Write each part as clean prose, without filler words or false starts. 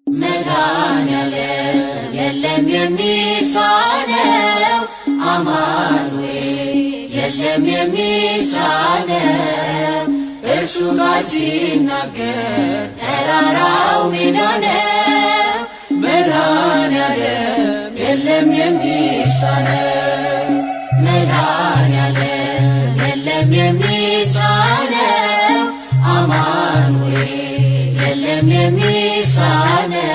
መድኃኔዓለም የለም የሚሳነው አማኑኤል የለም የሚሳነው እርሱ ጋር ሲናገር ተራራው ሜዳ ነው። መድኃኔዓለም የለም የሚሳነው መድኃኔዓለም የለም የሚሳነው አማኑኤል የለም የሚሳነው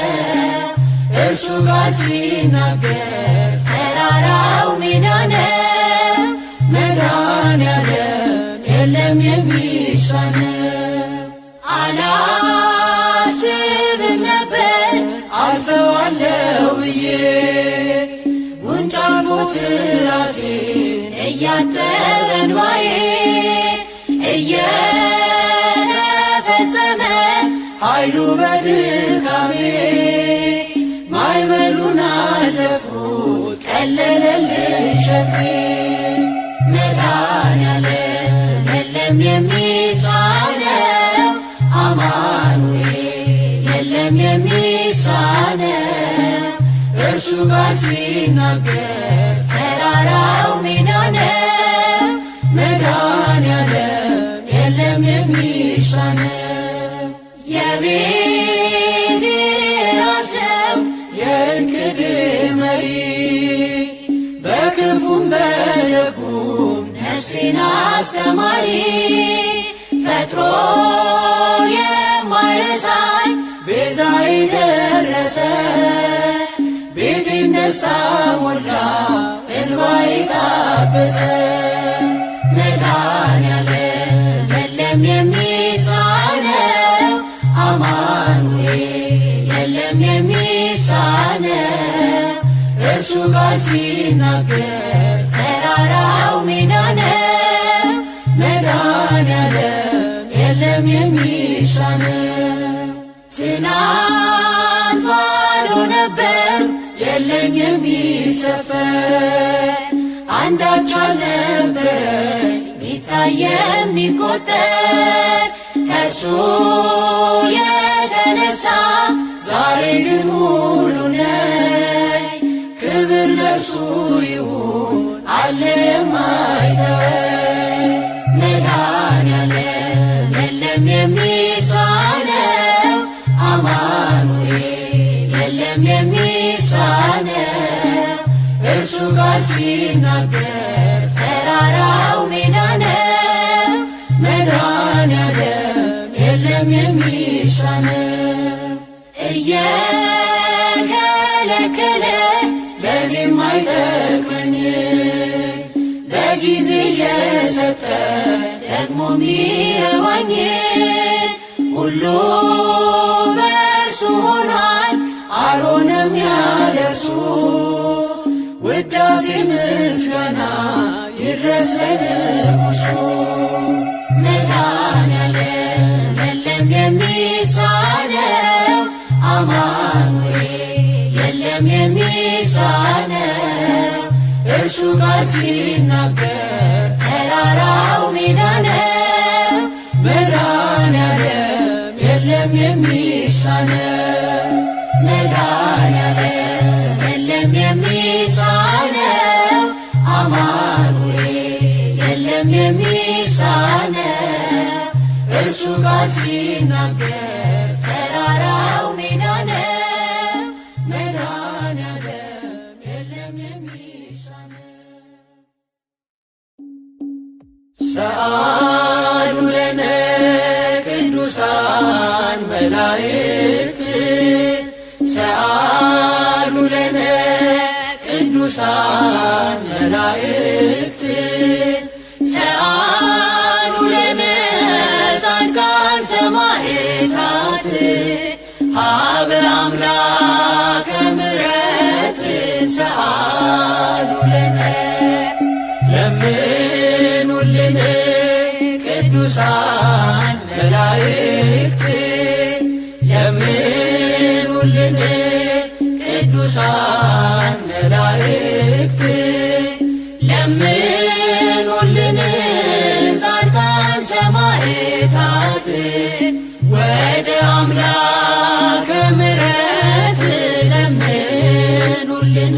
እርሱ ጋር ሲናገር ተራራው ሜዳ ነው። መድኃኔዓለም የለም የሚሳነው አላስብም ነበር አልፈዋለሁ ብዬ ጉንጭ አልፎት ራሴን እያጠበ እንባዬ እየተፈጸመ ኃይሉ በድካሜ ማዕበሉን አለፍኩት ቀለለልኝ ሸክሜ። መድኃኔዓለም የለም የሚሳነው አማኑኤል የለም የሚሳነው እርሱ ጋር ሲናገር ተራራው ሜዳ ነው። መድኃኔዓለም የለም የሚሳነው የቤቴ ራስ ነው የዕቅዴ መሪ በክፉም በደጉም ነፍሴን አስተማሪ ፈጥሮ የማይረሳኝ ቤዛዬ ደረሰ ቤቴን ደስታ ሞላ እንባዬ ታበሰ። መድኃኔዓለም የለም የሚሳነው አማኑኤል የለም የሚሳነው እርሱ ጋር ሲናገር ተራራው ሜዳ ነው። መድኃኔዓለም የለም የሚሳነው ትናንት ባዶ ነበር የለኝ የሚሰፈር አንዳች አልነበረኝ ቢታይ የሚቆጠር ከእርሱ የተነሳ ዛሬ ግን ሙሉ ነኝ። ክብር ለእርሱ ይሁን አለ የማይተወን። መድኃኔዓለም የለም የሚሳነው አማኑኤል የለም የሚሳነው እርሱ ጋር ሲናገር ተራራው ሜዳ ነው። መድኃኔዓለም የለም የሚሳነው እየከለከለ ለእኔም አይጠቅመኝ በጊዜ እየሰጠ ደግሞ ሚረባኝ ሁሉ በእርሱ ሆኗል አልሆነም ያለሱ ውዳሴ ምስጋና ይድረስ ለንጉሡ። መድኃኔዓለም የለም የሚሳነው አማኑኤል የለም የሚሳነው እርሱ ጋር ሲናገር ተራራው ሜዳ ነው። መድኃኔዓለም የለም የሚሳነው መድኃኔዓለም የለም የሚሳነው አማኑኤል የለም የሚሳነው እርሱ ጋር ሲናገር ተራራው ሜዳ ነው። መድኃኔዓለም የለም የሚሳነው ሰአሉ ለነ ቅዱሳን መላእክት ሰአሉ ለነ ቅዱሳን መላእክት ሰአሉ ለነ ጻድቃን ሰማዕታት ሀበ አምላከ ምሕረት ሰአሉ ለነ ለምኑልን ቅዱሳን መላእክት ለምኑልን ቅዱሳን መላእክት ለምኑልን ጻድቃን ሰማዕታት ወደ አምላክ ምሕረት ለምኑልን።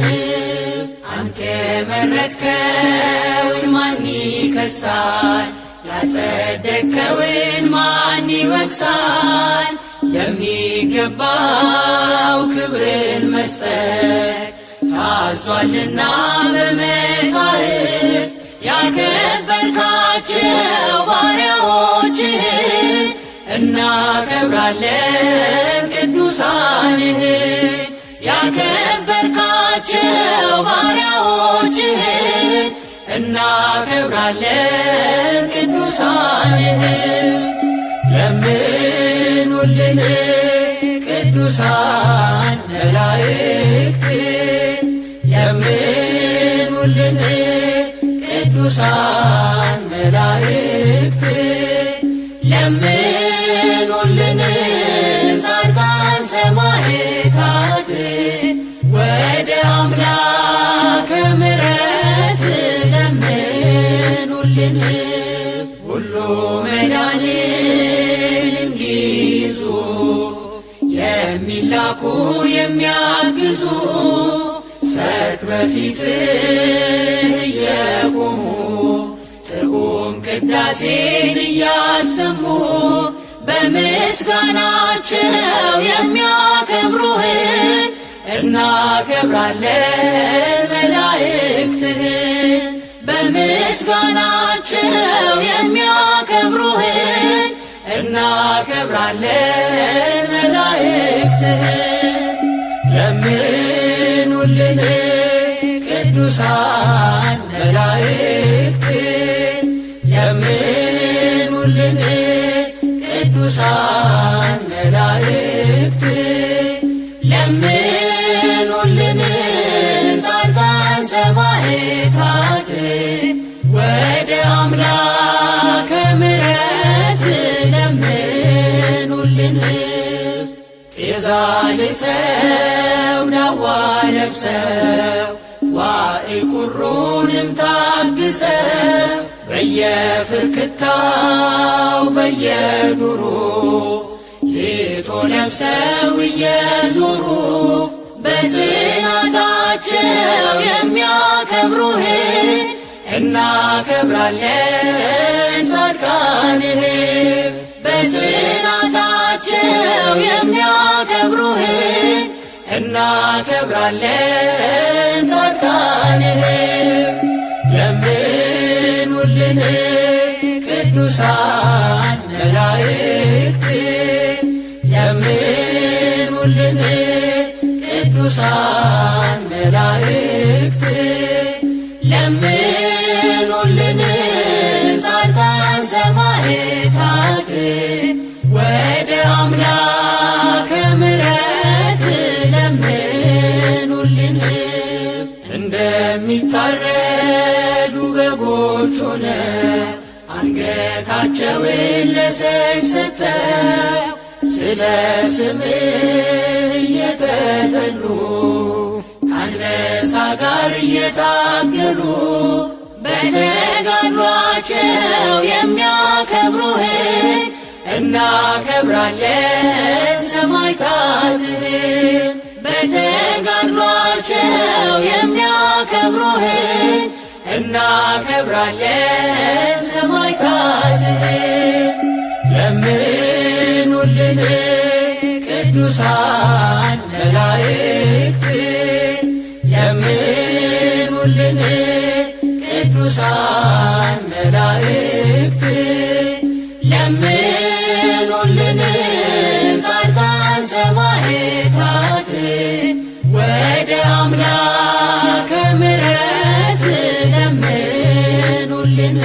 አንተ የመረጥከውን ማን ይከሳል? ያጸደቅከውን ማን ይወቅሳል? ለሚገባው ክብርን መስጠት ታዟልና በመጻሕፍት ያከበርካቸው ባሪያዎችህን እናከብራለን ቅዱሳንህን። ያከበርካቸው ባሪያዎችህን እናከብራለን ቅዱሳንህን። ለምኑልን ቅዱሳን መላእክት ለምኑልን ቅዱሳን መላእክት ለምኑልን ጻድቃን ሰማዕታት ወደ አምላከ ምሕረት ለምኑልን። ሁሉ መዳንን ይዙ የሚላኩ የሚያግዙ ሰርክ በፊትህ እየቆሙ ጥዑም ቅዳሴን እያሰሙ በምስጋናቸው የሚያከብሩህን እናከብራለን መላእክትህን። በምስጋናቸው የሚያከብሩህን እናከብራለን መላእክትህን። ለምኑልን ቅዱሳን መላእክት ለምኑልን ቅዱሳን መላእክት ለምኑልን ጻድቃን ሰማዕታት ወደ አምላከ ምሕረት ለምኑልን። ጤዛ ልሰው ዳዋ ለብሰው ዋዕይ ቁሩንም ታግሰው በየፍርክታው በየዱሩ ሊጦ ለብሰው እየዞሩ በጽናታቸው የሚያከብሩህን እናከብራለን ጻድቃንህን። በጽናታቸው የሚያከብሩህን እናከብራለን ጻድቃንህን። ለምኑልን ቅዱሳን መላእክት ለምኑልን ቅዱሳን መላእክት ለምኑልን ጻድቃን ሰማዕታት ወደ አምላከ ምሕረት ለምኑልን። እንደሚታረዱ በጎች ሆነው አንገታቸውን ለሰይፍ ሰጥተው ስለ ስምህ እየተጠሉ ከአንበሳ ጋር እየታገሉ በተጋድሏቸው የሚያከብሩህን እናከብራለን ሰማዕታትህን። በተጋድሏቸው የሚያከብሩህን እናከብራለን ሰማዕታትህን። ለምኑልን ቅዱሳን መላእክት ለምኑልን ቅዱሳን መላእክት ለምኑልን ጻድቃን ሰማዕታት ወደ አምላከ ምሕረት ለምኑልን።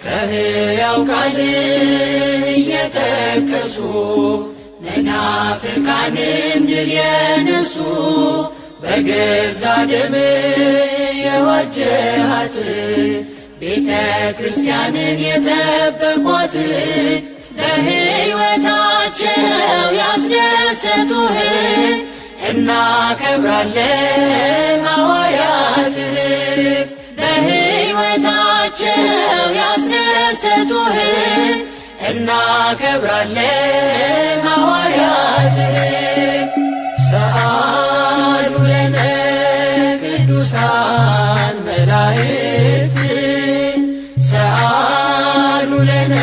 ከሕያው ቃልህ እየጠቀሱ መናፍቃንን ድል የነሱ በገዛ ደምህ የዋጀሃት ቤተ ክርስቲያንን የጠበቋት በሕይወታቸው ያስደሰቱህን እናከብራለን ሐዋርያትህን። በሕይወታቸው ያስደሰቱህን እናከብራለን ሐዋርያትህን። ሰአሉ ለነ ቅዱሳን መላእክት ሰአሉ ለነ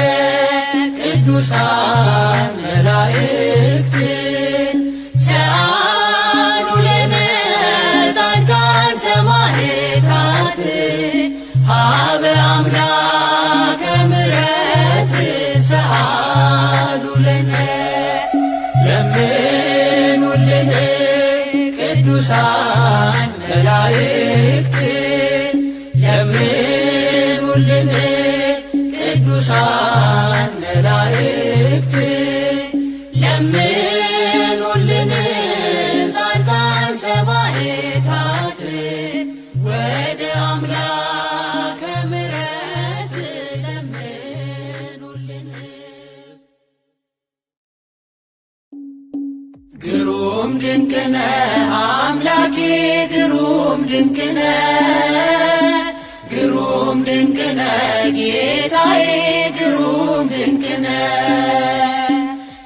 ቅዱሳን መላእክት ሰአሉ ለነ ጻድቃን ሰማዕታት ሀበ አምላከ ምሕረት ሰአሉ ለነ ለምኑልን ቅዱሳን መላእክት ለምኑልን ቅዱሳን መላእክት ለምኑልን ጻድቃን ሰማዕታት ወደ አምላከ ምሕረት ለምኑልን። ግሩም ድንቅነ አምላኬ ግሩም ድንቅነ ግሩም ድንቅነ ጌታዬ ግሩም ድንቅነ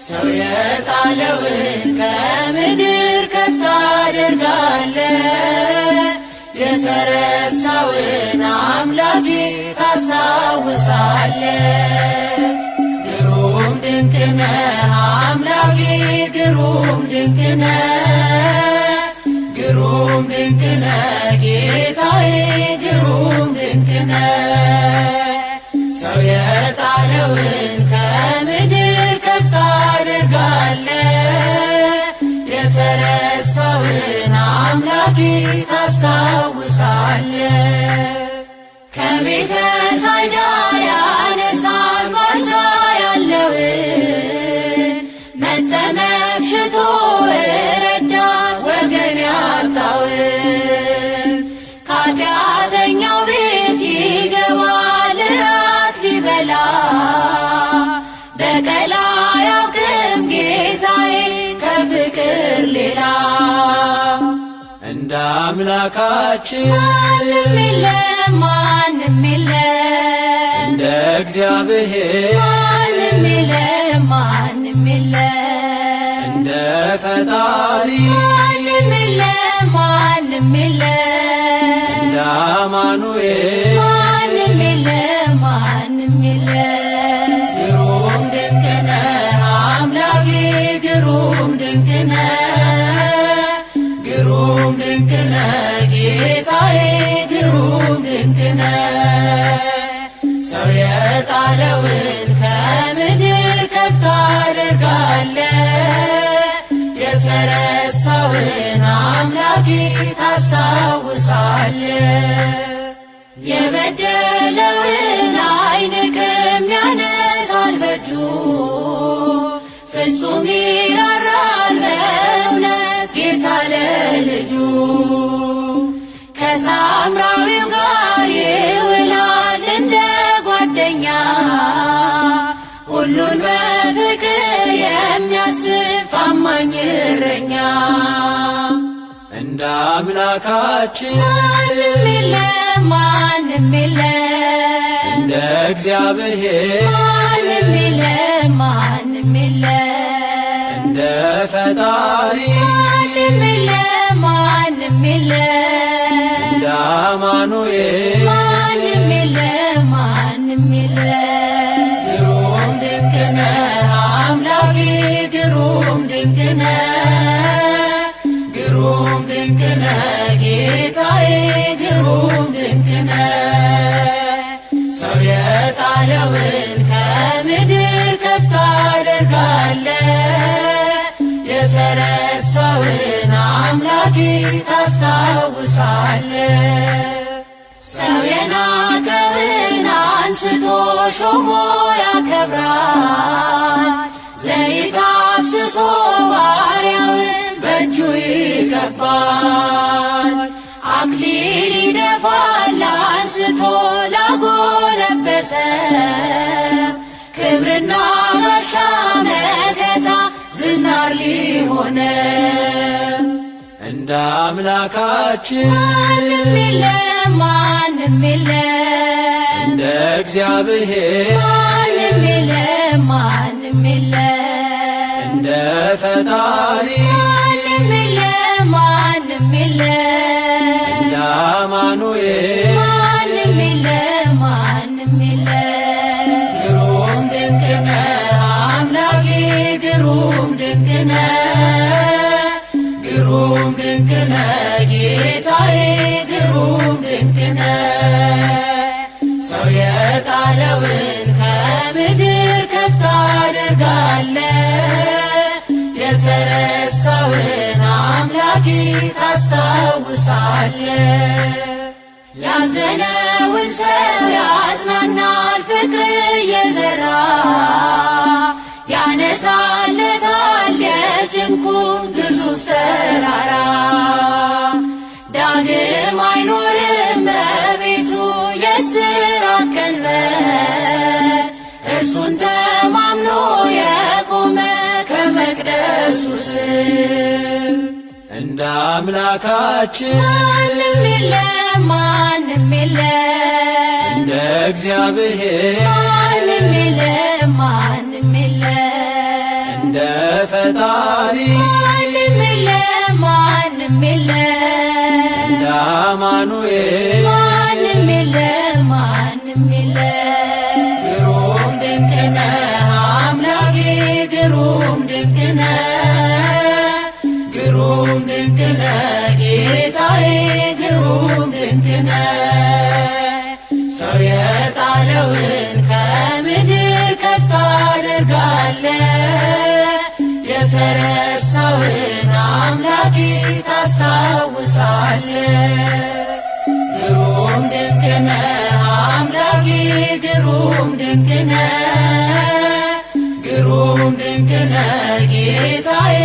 ሰው የጣለውን ከምድር ከፍ ታደርጋለህ የተረሳውን አምላኬ ታስታውሳለህ። ግሩም ድንቅነ አምላኬ ግሩም ድንቅነ ግሩም ድንቅነ ጌታዬ ግሩም ድንቅነ ሰው የጣለውን ከምድር ከፍ ታደርጋለህ የተረሳውን አምላኬ ታስታውሳለህ። ከቤተ ሳይዳ ያነሳል ባልጋ ያለውን መጠመቅ ሽቶ ረዳት ወገን ያጣውን ከኃጢአተኛው ቤት ይገባል እራት ሊበላ በቀል አያውቅም ጌታዬ ከፍቅር ሌላ እንደ አምላካችን ማንም የለም ማንም የለም እንደ እግዚአብሔር ማንም የለም ማንም የለም እንደ ፈጣሪ ማንም የለም ማንም የለም እንደ አማኑኤል ማንም የለም ማንም የለም። ግሩም ድንቅነ አምላኬ ግሩም ድንቅነ ግሩም ድንቅነ ጌታዬ ግሩም ድንቅነ ሰው የጣለውን ከምድር ከፍ ታደርጋለህ የተረሳውን አምላኬ ታስታውሳለህ። የበደለውን አይንቅም ያነሳል በእጁ ፍጹም ይራራል በእውነት ጌታ ለልጁ ከሳምራዊው ጋር ይውላል እንደ ጓደኛ ሁሉን በፍቅር የሚያስብ ታማኝ እረኛ እንደ አምላካችን ማንም የለም ማንም የለም እንደ እግዚአብሔር ማንም የለም ማንም የለም እንደ ፈጣሪ ማንም የለም ማንም የለም እንደ አማኑኤል ማንም የለም ማንም የለም። ግሩም ድንቅነ አምላኬ ግሩም ድንቅነ ግሩም ድንቅነ ጌታዬ ግሩም ድንቅነ ሰው የጣለውን ከምድር ከፍ ታደርጋለህ የተረሳውን አምላኬ ታስታውሳለህ። ሰው የናቀውን አንስቶ ሾሞ ያከብራል ዘይት አፍስሶ ባሪያውን በእጁ ይቀባል አክሊል ይደፋል አንስቶ ላጎነበሰ ክብርና ጋሻ መከታ ዝናር ሊሆነ እንደ አምላካችን ማንም የለም ማንም የለም እንደ እግዚአብሔር ማንም የለም ማንም የለም እንደ ፈጣሪ ማንም የለም ነህ አምላኬ ግሩም ድንቅ ነህ፣ ግሩም ድንቅ ነህ ጌታዬ ግሩም ድንቅ ነህ። ሰው የጣለውን ከምድር ከፍ ታደርጋለህ፣ የተረሳውን አምላኬ ታስታውሳለህ። ያዘነውን ሰው ያጽናናል ፍቅር እየዘራ፣ ያነሳለታል የጭንቁን ግዙፍ ተራራ። ዳግም አይኖርም በቤቱ የእስራት ቀንበር፣ እርሱን ተማምኖ የቆመ ከመቅደሱ ስር። እንደ አምላካችን ማንም የለም ማንም የለም፣ እንደ እግዚአብሔር ማንም የለም ማንም የለም፣ እንደ ፈጣሪ ማንም የለም ማንም የለም፣ እንደ አማኑኤል ማንም የለም ማንም የለም። ግሩም ድንቅ ነህ አምላኬ ግሩም ድንቅ ነህ፣ ግሩም ድንቅ ነህ ጌታዬ ግሩም ድንቅ ነህ። ሰው የጣለውን ከምድር ከፍ ታደርጋለህ፣ የተረሳውን አምላኬ ታስታውሳለህ። ግሩም ድንቅ ነህ አምላኬ ግሩም ድንቅ ነህ፣ ግሩም ድንቅ ነህ ጌታዬ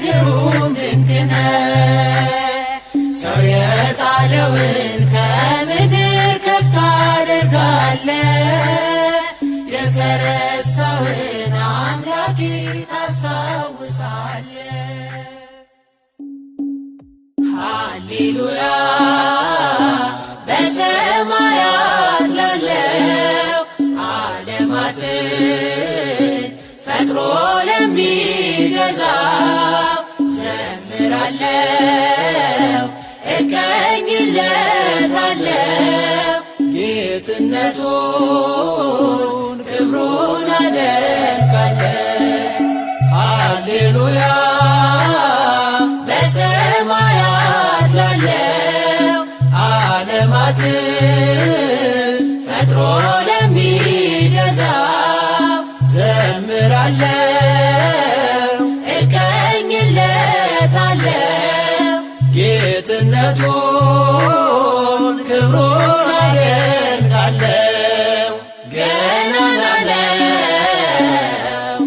ግሩም ድንቅ ነህ። ሰው የጣለውን ከምድር ከፍ ታደርጋለህ፣ የተረሳውን አምላኬ ታስታውሳለህ። ሃሌሉያ በሰማያት ላለው ዓለማትን ፈጥሮ ለሚገዛው ዘምራለው እቀኝለታለው። ጌትነቱን ክብሩን አደንቃለው። ሃሌሉያ በሰማያት ላለው ዓለማትን ፈጥሮ ለሚገዛው ዘምራለው እቀኝለታለው። ጌትነቱን ክብሩን አደንቃለው። ገናና ነው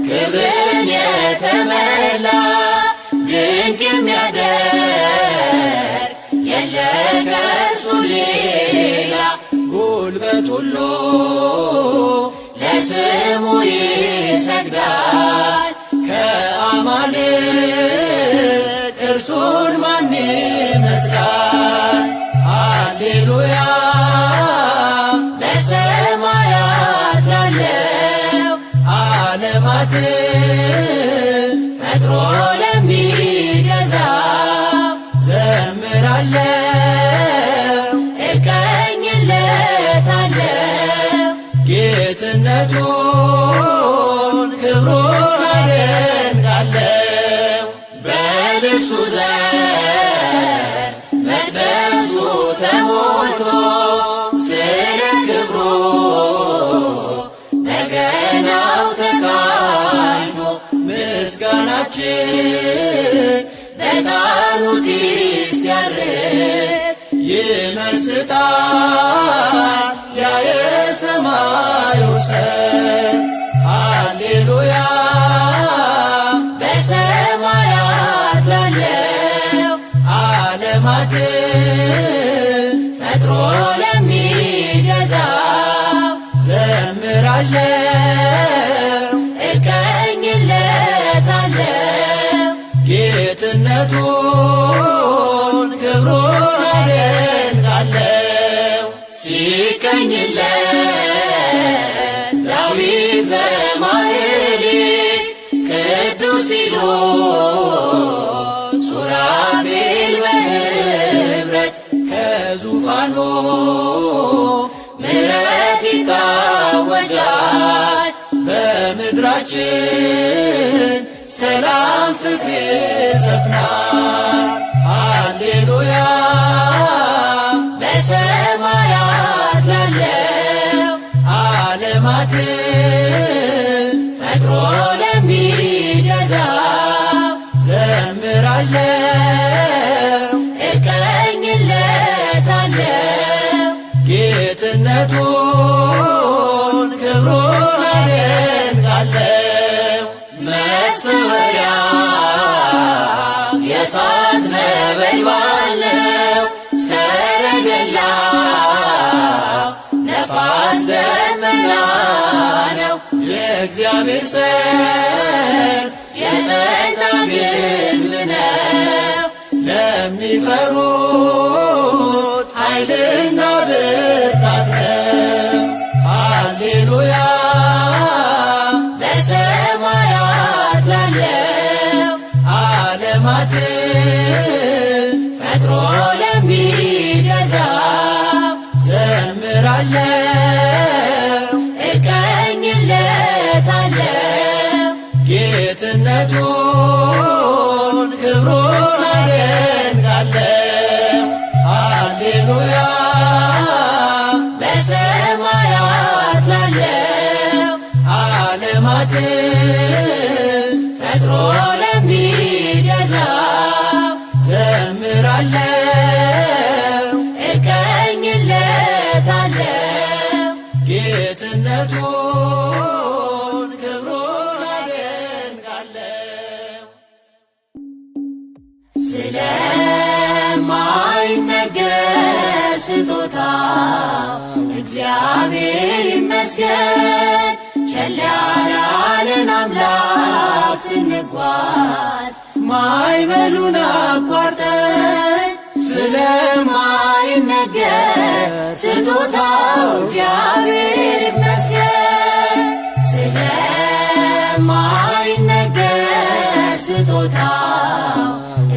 ክብርን የተመላ ድንቅ የሚያደርግ የለ ከእርሱ ሌላ። ጉልበት ሁሉ ለስሙ ይሰግዳል፣ ከአማልክት እርሱን ማን ይመስላል? ሃሌሉያ በሰማያት ላለው ዓለማትን ፈጥሮ ለሚገዛው ዘምራለው እቀኝለታለው። ጌትነቱን ክብሩን አደንቃለው። በልብሱ ዘር መቅደሱ ተሞልቶ ስለ ክብሩ በገናው ተቃኝቶ ምስጋናችን በቃሉ ጢስ ሲያርግ ይመስጣል ያ የሰማዩ ሰው። ሃሌሉያ በሰማያት ላለው ዓለማትን ፈጥሮ ለሚገዛው ዘምራለው እቀኝለታለው። ጌትነቱን ክብሩን አደንቃለው። ሲቀኝለት ዳዊት በማኅሌት ቅዱስ ሲሉ ሱራፌል በኅብረት ከዙፋኑ ምሕረት ይታወጃል። በምድራችን ሰላም ፍቅር ይሰፍናል። ሃሌሉያ በሰማያት ላለው ዓለማትን ፈጥሮ ለሚገዛ ዘምራለው እቀኝለታለው ጌትነቱን ክብሩን አደንቃለው። መሰወሪያው የእሳት ነበልባል ነው። ሰረገላው ነፋስ ደመና ነው። የእግዚአብሔር ሰይፍ የጸና ግንብ ነው። ለሚፈሩት ኃይልና ብርታት ነው። ሃሌሉያ በሰማያት ላለው ዓለማትን ፈጥሮ ለሚገዛ ዘምራለው እቀኝለታለው ጌትነቱን ክብሩን አደንቃለው። ሃሌሉያ በሰማያት ላለው ዓለማትን ፈጥሮ ለሚገዛ ዘምራለው እቀኝለታለው ጌትነቱን ክብሩን አደንቃለው። ስለማይነገር ስጦታው እግዚአብሔር ይመስገን። ቸል ያላለን አምላክ ስንጓዝ ማዕበሉን አቋርጠን ስለማይነገር ስጦታው እግዚአብሔር ይመስገን። ስለማይነገር ስጦታው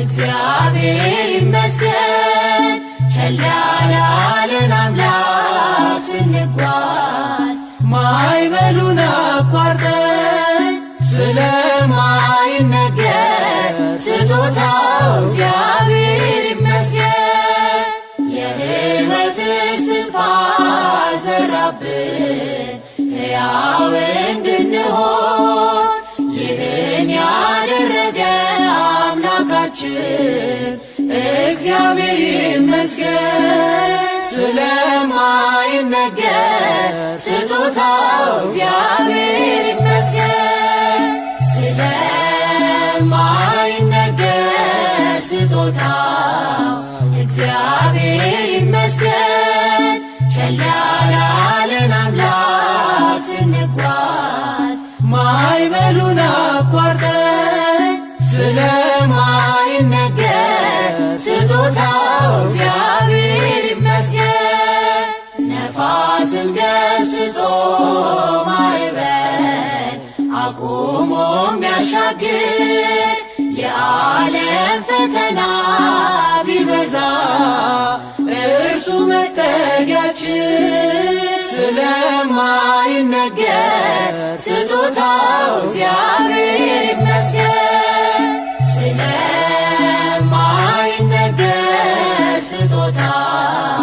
እግዚአብሔር ይመስገን። ቸል ያላለን አምላክ ስንጓዝ ማዕበሉን አቋርጠን ስለማይነገር ስጦታው እግዚአብሔር ይመስገን። የሕይወት እስትንፋስ ዘራብን ሕያው እንድንሆን ይህን ያደረገ አምላካችን እግዚአብሔር ይመስገን። ስለማይነገር ስጦታው እግዚአብሔር ይመስገን። ስለማይነገር ስጦታው እግዚአብሔር ይመስገን። ቸል ያላለን አምላክ ስንጓዝ ማዕበሉን አቋርጠን ስለማይነገር ስጦታው እግዚአብሔር ይመስገን። ነፋስን ገስጾ ማዕበል አቁሞ ሚያሻግር የዓለም ፈተና ቢበዛ እርሱ መጠጊያችን። ስለማይነገር ስጦታው እግዚአብሔር ይመስገን። ስለማይነገር ስጦታው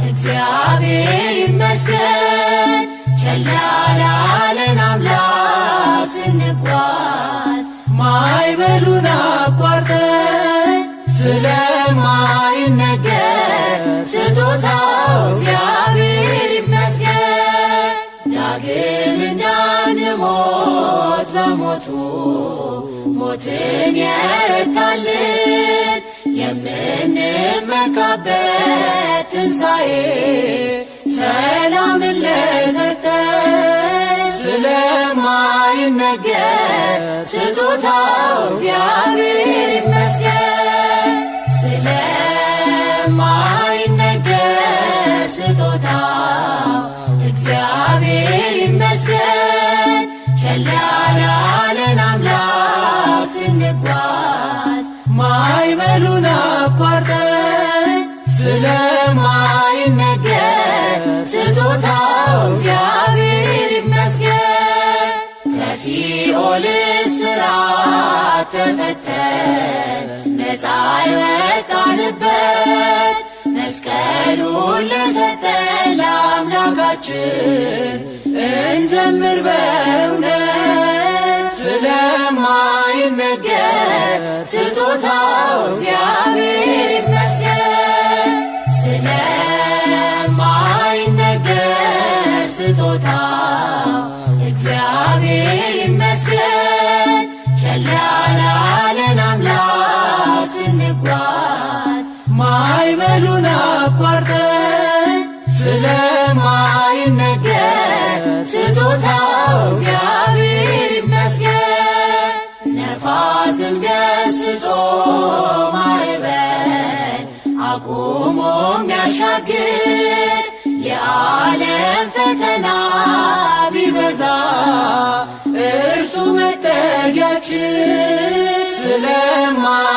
እግዚአብሔር ይመስገን። ቸል ያላለን አምላክ ስንጓዝ ማዕበሉን አቋርጠን ስለማይነገር ስጦታው እግዚአብሔር ይመስገን። ዳግም እንዳንሞት በሞቱ ሞትን የረታልን የምንመካበት ትንሣኤ ሰላምን ለሰጠን ስለማይነገር ስጦታው እግዚአብሔር ይመስገን። ስለማይነገር ስጦታው እግዚአብሔር ይመስገን። ቸል ያላለን አምላክ ስንጓዝ ማዕበሉን አቋርጠን ስለማይነገር ስጦታው እግዚአብሔር ይመስገን። ከሲኦል እስራት ተፈተን ነፃ የወጣንበት መስቀሉን ለሰጠን ለአምላካችን እንዘምር በእውነት። ስለማይነገር ስጦታው እግዚአብሔር ይመስገን። ስለማይነገር ስጦታው እግዚአብሔር ይመስገን። ቸል ያላለን አምላክ ስንጓዝ ማዕበሉን አቋርጠን ስለማይነገር ስጦታው እግዚአብሔር ይመስገን። ነፋስን ገስጾ ማዕበል አቁሞ የሚያሻግር የዓለም ፈተና ቢበዛ እርሱ መጠጊያችን።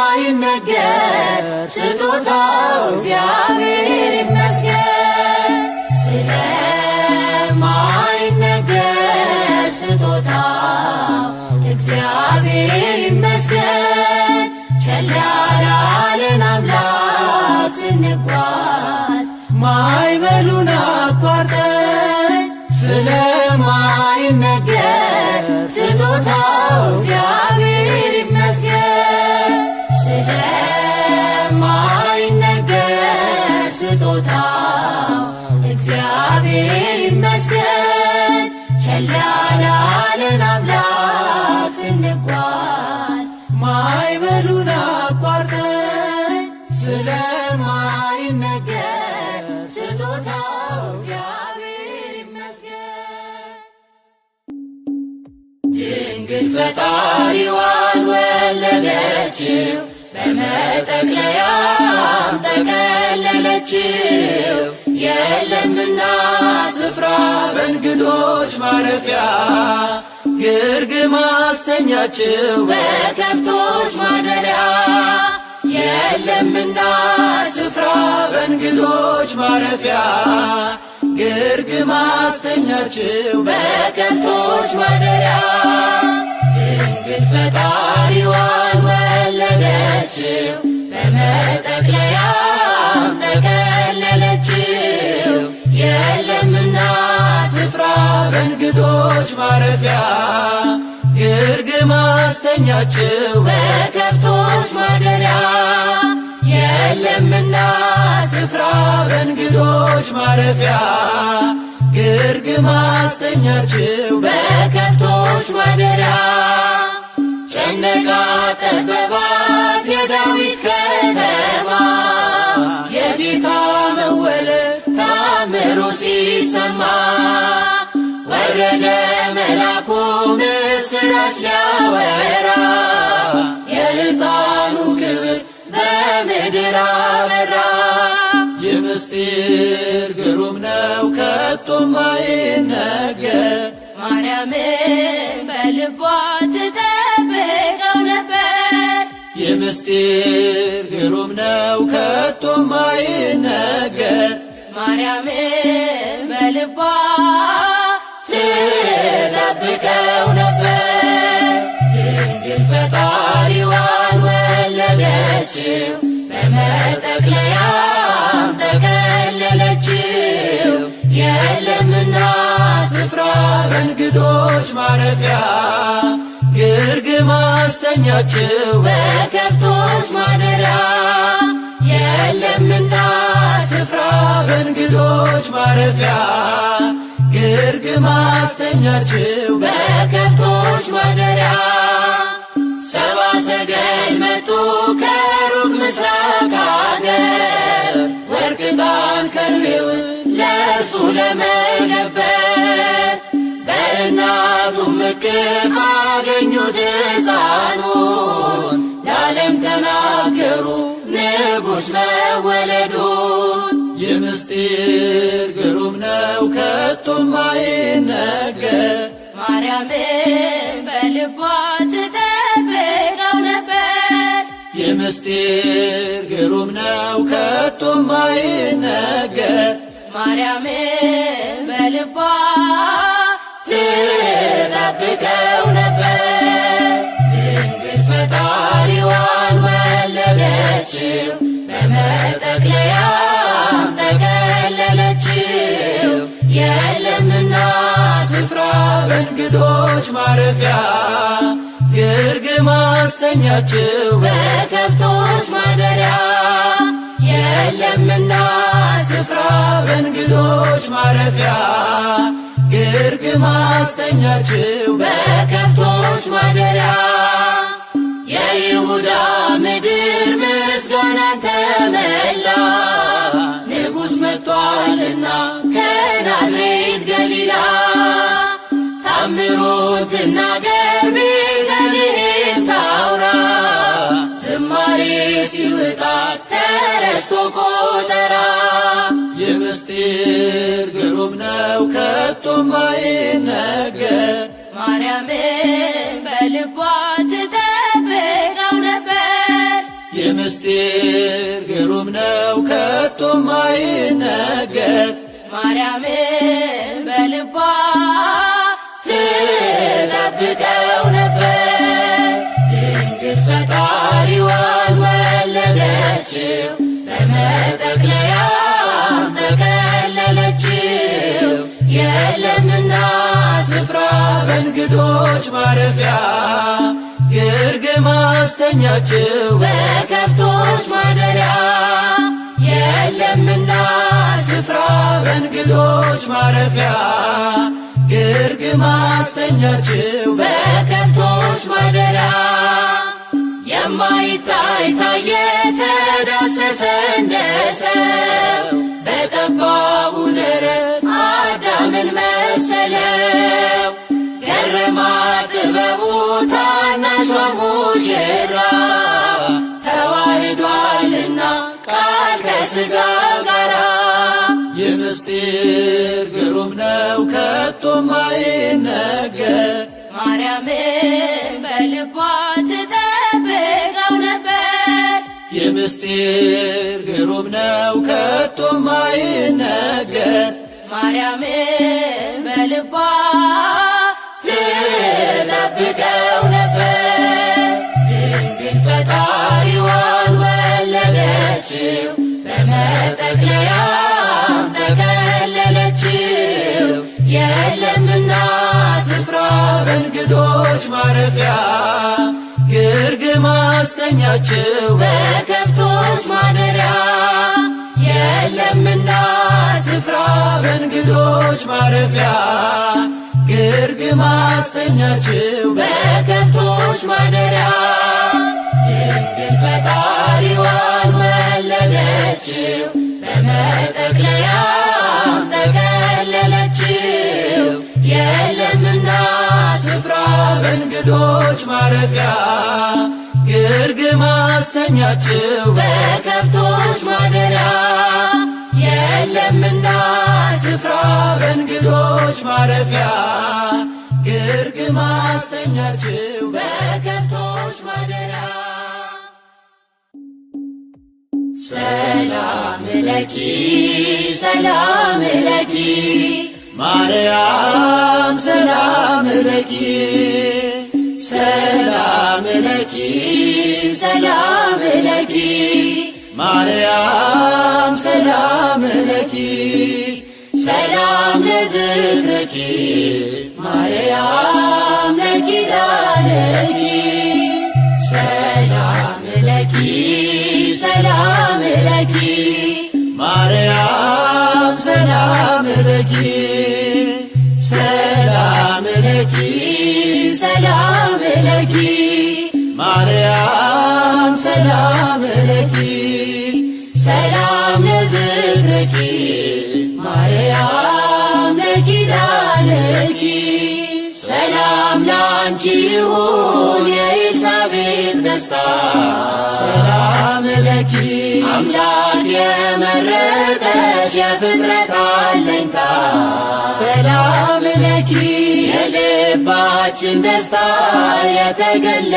ስለማይነገር ስጦታው እግዚአብሔር ይመስገን። ስለማይነገር ስጦታው እግዚአብሔር ይመስገን። ቸል ያላለን አምላክ ስንጓዝ ማዕበሉን አቋርጠን ስለማይነገር ስጦታው እግዚአብሔር ይመስገን። ስለማይነገር ስጦታው እግዚአብሔር ይመስገን። ቸል ያላለን አምላክ ስንጓዝ ማዕበሉን አቋርጠን ስለማይነገር ስጦታው እግዚአብሔር ይመስገን። ድንግል ፈጣሪዋን ወለደችው በመጠቅለያም ጠቀለለችው። የለምና ስፍራ በእንግዶች ማረፊያ ግርግም አስተኛችው በከብቶች ማደሪያ። የለምና ስፍራ በእንግዶች ማረፊያ ግርግም አስተኛችው በከብቶች ማደሪያ። ድንግል ፈጣሪዋን ወለደችው በመጠቅለያም ጠቀለለችው። የለምና ስፍራ በእንግዶች ማረፊያ ግርግም አስተኛችው በከብቶች ማደሪያ። የለምና ስፍራ በእንግዶች ማረፊያ ግርግም አስተኛችው በከብቶች ማደሪያ። ጨነቃ ጠበባት የዳዊት ከተማ የጌታ መወለድ ታምሩ ሲሰማ። ወረደ መልአኩ ምስራች ሊያወራ የሕፃኑ ክብር በምድር አበራ። የምስጢር ግሩም ነው ከቶም አይነገር። ማርያምን በልቧ ትጠብቀው ነበር። የምስጢር ግሩም ነው ከቶም አይነገር። ማርያምን በልቧ ትጠብቀው ነበር። ድንግል ፈጣሪዋን ወለደችው በመጠቅለያም ጠቀለለችው። የለምና ስፍራ በእንግዶች ማረፊያ ግርግም አስተኛችው በከብቶች ማደሪያ። የለምና ስፍራ በእንግዶች ማረፊያ ግርግም አስተኛችው በከብቶች ማደሪያ። ሰብአ ሰገል መጡ ከሩቅ ምስራቅ አገር ወርቅ ዕጣን ከርቤውን ለእርሱ ለመገበር። በእናቱም እቅፍ አገኙት ሕፃኑን ለዓለም ተናገሩ ንጉሥ መወለዱን። የምስጢር ግሩም ነው ከቶም አይነገር። ማርያምን በልቧ ትጠብቀው ነበር። የምስጢር ግሩም ነው ከቶም አይነገር። ማርያምን በልቧ ትጠብቀው ትጠብቀው ነበር። ድንግል ፈጣሪዋን ወለደችው፣ በመጠቅለያም ጠቀለለችው። የለምና ስፍራ በእንግዶች ማረፊያ ግርግም አስተኛችው፣ በከብቶች ማደሪያ። የለምና ስፍራ በእንግዶች ማረፊያ ግርግም አስተኛችው፣ በከብቶች ማደሪያ። የይሁዳ ምድር ምስጋናን ተመላ፣ ንጉሥ መጥቷልና ከናዝሬት ገሊላ። ታምሩን ትናገር ቤተልሔም ታውራ፣ ዝማሬ ሲውጣት ተረስቶ ቆጠራ። የምስጢር ግሩም ነው ከቶም አይነገር፣ ማርያምን በልቧ ትጠብቀው ነበር። የምስጢር ግሩም ነው ከቶም አይነገር፣ ማርያምን በልቧ ትጠብቀው ነበር። ድንግል ፈጣሪዋን ወለደችው፣ በመጠቅለያም ጠቀለለችው። የለምና ስፍራ በእንግዶች ማረፊያ ግርግም አስተኛችው፣ በከብቶች ማደሪያ። የለምና ስፍራ በእንግዶች ማረፊያ ግርግም አስተኛችው፣ በከብቶች ማደሪያ። የማይታይ ታየ ተዳሰሰ እንደ ሰው፣ በጠባቡ ደረት አዳምን መሰለው። ገረማት ጥበቡ ታናሿ ሙሽራ፣ ተዋህዷልና ቃል ከሥጋ ጋራ። የምስጢር ግሩም ነው ከቶም አይነገር፣ ማርያምን በልቧ ትጠብቀው ነበር። የምስጢር ግሩም ነው ከቶም አይነገር፣ ማርያምን በልቧ ትጠብቀው ነበር። ድንግል ፈጣሪዋን ወለደችው፣ በመጠቅለያም ጠቀለለችው። የለምና ስፍራ በእንግዶች ማረፊያ ግርግም አስተኛችው፣ በከብቶች ማደሪያ። የለምና ስፍራ በእንግዶች ማረፊያ ግርግም አስተኛችው፣ በከብቶች ማደሪያ። ድንግል ፈጣሪዋን ወለደችው፣ በመጠቅለያም ጠቀለለችው። የለምና ስፍራ በእንግዶች ማረፊያ ግርግም አስተኛችው፣ በከብቶች ማደሪያ። የለምና ስፍራ በእንግዶች ማረፊያ ግርግም አስተኛችው፣ በከብቶች ማደሪያ። ሰላም ለኪ ሰላም ለኪ ማርያም ሰላም ለኪ፣ ሰላም ለኪ ሰላም ለኪ ማርያም ሰላም ለኪ፣ ሰላም ለዝክርኪ ማርያም ለኪዳንኪ። ሰላም ለኪ ሰላም ለኪ ማርያም ሰላም ለኪ፣ ሰላም ለኪ ሰላም ለኪ ማርያም ሰላም ለኪ፣ ሰላም ለዝክርኪ ማርያም ለኪዳንኪ። ሰላም ላንቺ ይሁን የኤልሳቤጥ ደስታ፣ ሰላም ለኪ አምላክ የመረጠሽ የፍጥረት አለኝታ። ሰላም ለኪ የልባችን ደስታ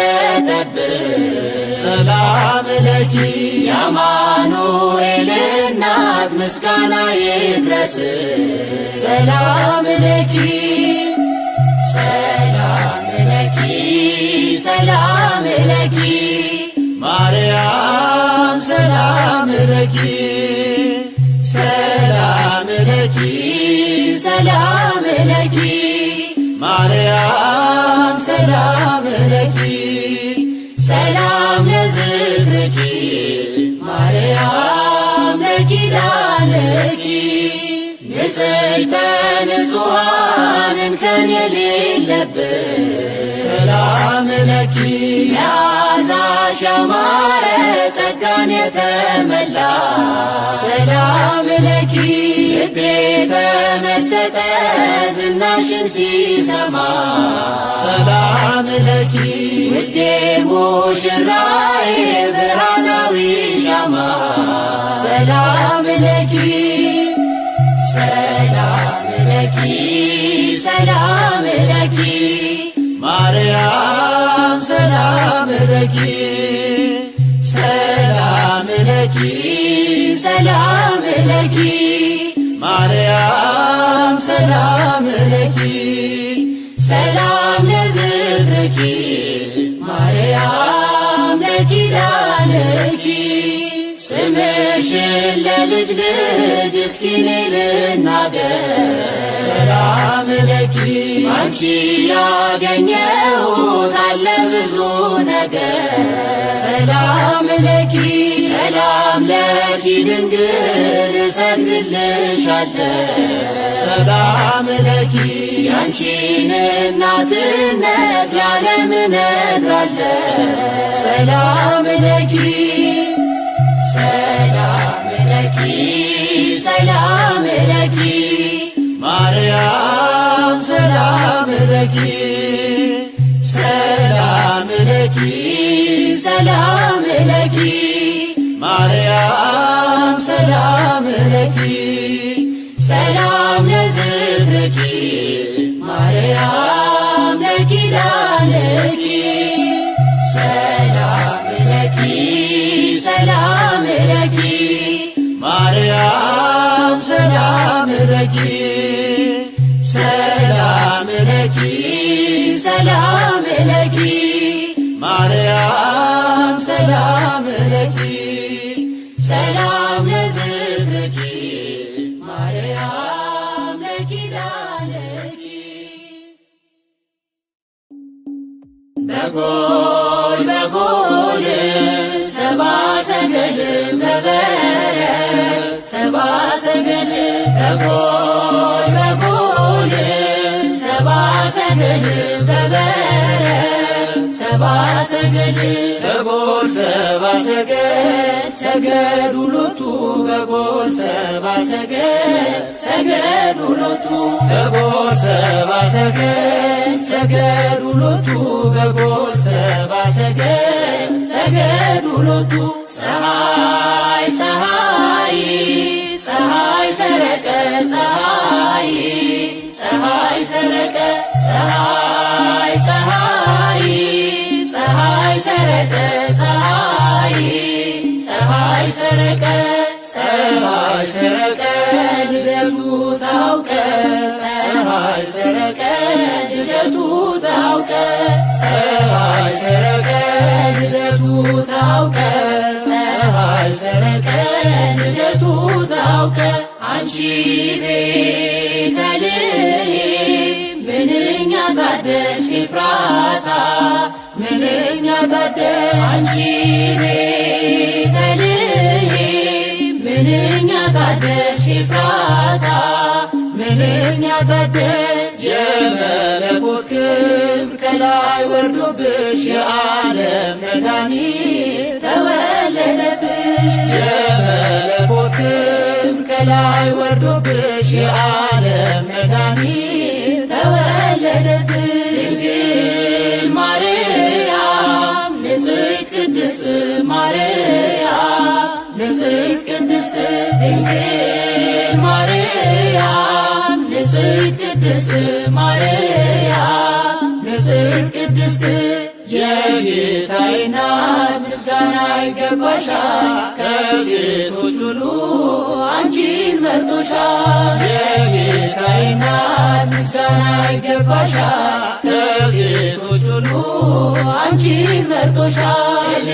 የተገለጠብሽ፣ ሰላም ለኪ የአማኑኤል እናት ምስጋና ይድረስ። ሰላም ለኪ ሰላም ለኪ ሰላም ለኪ ማርያም ሰላም ለኪ ሰላም ለኪ ሰላም ለኪ ማርያም ሰላም ለኪ ሰላም ለዝክርኪ ማርያም ለኪዳንኪ ንጽሕተ ንጹሐን እንከን የሌለብሽ ሰላም ለኪ መዓዛሽ ያማረ ጸጋን የተመላ ሰላም ለኪ ልቤ ተመሰጠ ዝናሽን ሲሰማ ሰላም ለኪ ውዴ ሙሽራዬ ብርሃናዊ ሻማ ሰላም ለኪ ሰላም ለኪ ሰላም ለኪ ማርያም ሰላም ለኪ ሰላም ለኪ ሰላም ለኪ ማርያም ሰላም ለኪ ሰላም ለዝክርኪ ማርያም ለኪዳንኪ ስምሽን ለልጅ ልጅ እስኪኔ ልናገር ሰላም ለኪ አንቺ ያገኘሁት አለ ብዙ ነገር ሰላም ለኪ ሰላም ለኪ ድንግል እሰግድልሻለሁ ሰላም ለኪ ያንቺን እናትነት ለዓለም እነግራለሁ ሰላም ለኪ ሰላም ለኪ ሰላም ለኪ ማርያም ሰላም ለኪ ሰላም ለኪ ሰላም ለኪ ማርያም ሰላም ለኪ ሰላም ለዝክርኪ ማርያም ለኪዳንኪ ሰላም ለኪ ሰላም ለኪ ማርያም ሰላም ለኪ ሰላም ለኪ ሰላም ለኪ ማርያም ሰላም ለኪ ሰላም ለዝክርኪ ማርያም ለኪዳንኪ በጎል በጎል ሰብአ ሰገል በበረት ሰብአ ሰገል በጎል በጎል ሰብአ ሰገል በበረት ሰብአ ሰገል በጎል ሰብአ ሰገል ሰገዱ ሎቱ በጎል ሰብአ ሰገል ሰገዱ ሎቱ በጎል ሰብአ ሰገል ሰገዱ ሎቱ በጎል ሰብአ ሰገል ሰገዱ ሎቱ ፀሐይ ፀሐይ ፀሐይ ሰረቀ ፀሐይ ፀሐይ ሰረቀ ፀሐይ ፀሐይ ፀሐይ ሰረቀ ፀሐይ ፀሐይ ሰረቀ ፀሐይ ሰረቀ ልደቱ ታውቀ ፀሐይ ሰረቀ ልደቱ ታውቀ ፀሐይ ሰረቀ ልደቱ ታውቀ ፀሐይ ሰረቀ ልደቱ ታውቀ አንቺ ቤተልሔም ምንኛ ታደልሽ ኤፍራታ ምንኛ ታደልሽ አንቺ ቤተልሔም ምንኛ ታደልሽ ኤፍራታ ምንኛ ታደልሽ የመለኮት ክብር ከላይ ወርዶብሽ የዓለም መድኃኒት ተወለደብሽ የመለኮት ክብር ከላይ ወርዶብሽ የዓለም መድኃኒት ተወለደብሽ ድንግል ማርያም ንጽሕት ቅድስት ማርያም ንጽሕት ቅድስት ድንግል ማርያም ንጽሕት ቅድስት ማርያም ንጽሕት ቅድስት የጌታዬ እናት ምስጋና ይገባሻል ከሴቶች ሁሉ አንቺን መርጦሻል። የጌታዬ እናት ምስጋና ይገባሻል። ከሴቶች ሁሉ አንቺን መርጦሻል።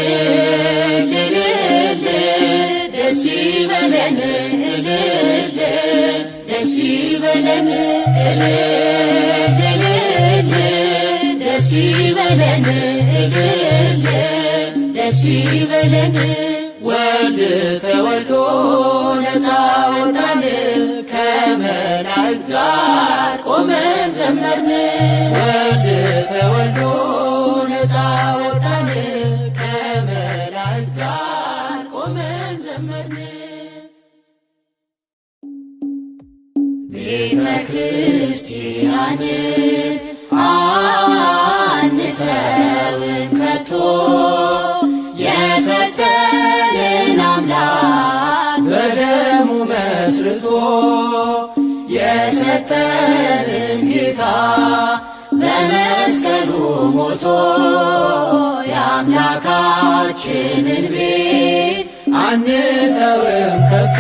ደስ ይበለን ደስ ይበለን ደስ ይበለን ደስ ይበለን። ወልድ ተወልዶ ነፃ ወጣን ከመላእክት ጋር ቆመን ዘመርን። ወልድ ተወልዶ ነፃ ወጣን ከመላእክት ጋር ቆመን ዘመርን። ቤተ ክርስቲያን አንተውም ከቶ የሰጠንን አምላክ በደሙ መስርቶ የሰጠንን ጌታ በመስቀሉ ሞቶ የአምላካችንን ቤት አንተውም ከቶ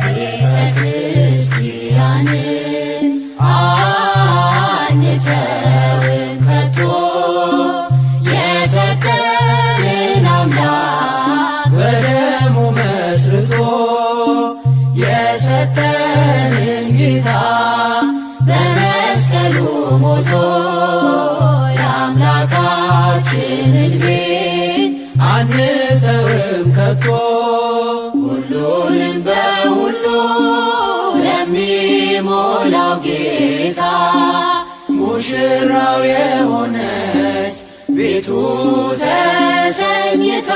ቤተ ክርስቲያን አንተውም ከቶ የሰጠንን አምላክ በደሙ መስርቶ የሰጠንን ጌታ በመስቀሉ ሞቶ የአምላካችንን ቤት አንተውም ከቶ ሁሉንም በሁሉ ለሚሞላው ጌታ ሙሽራው የሆነች ቤቱ ተሰኝታ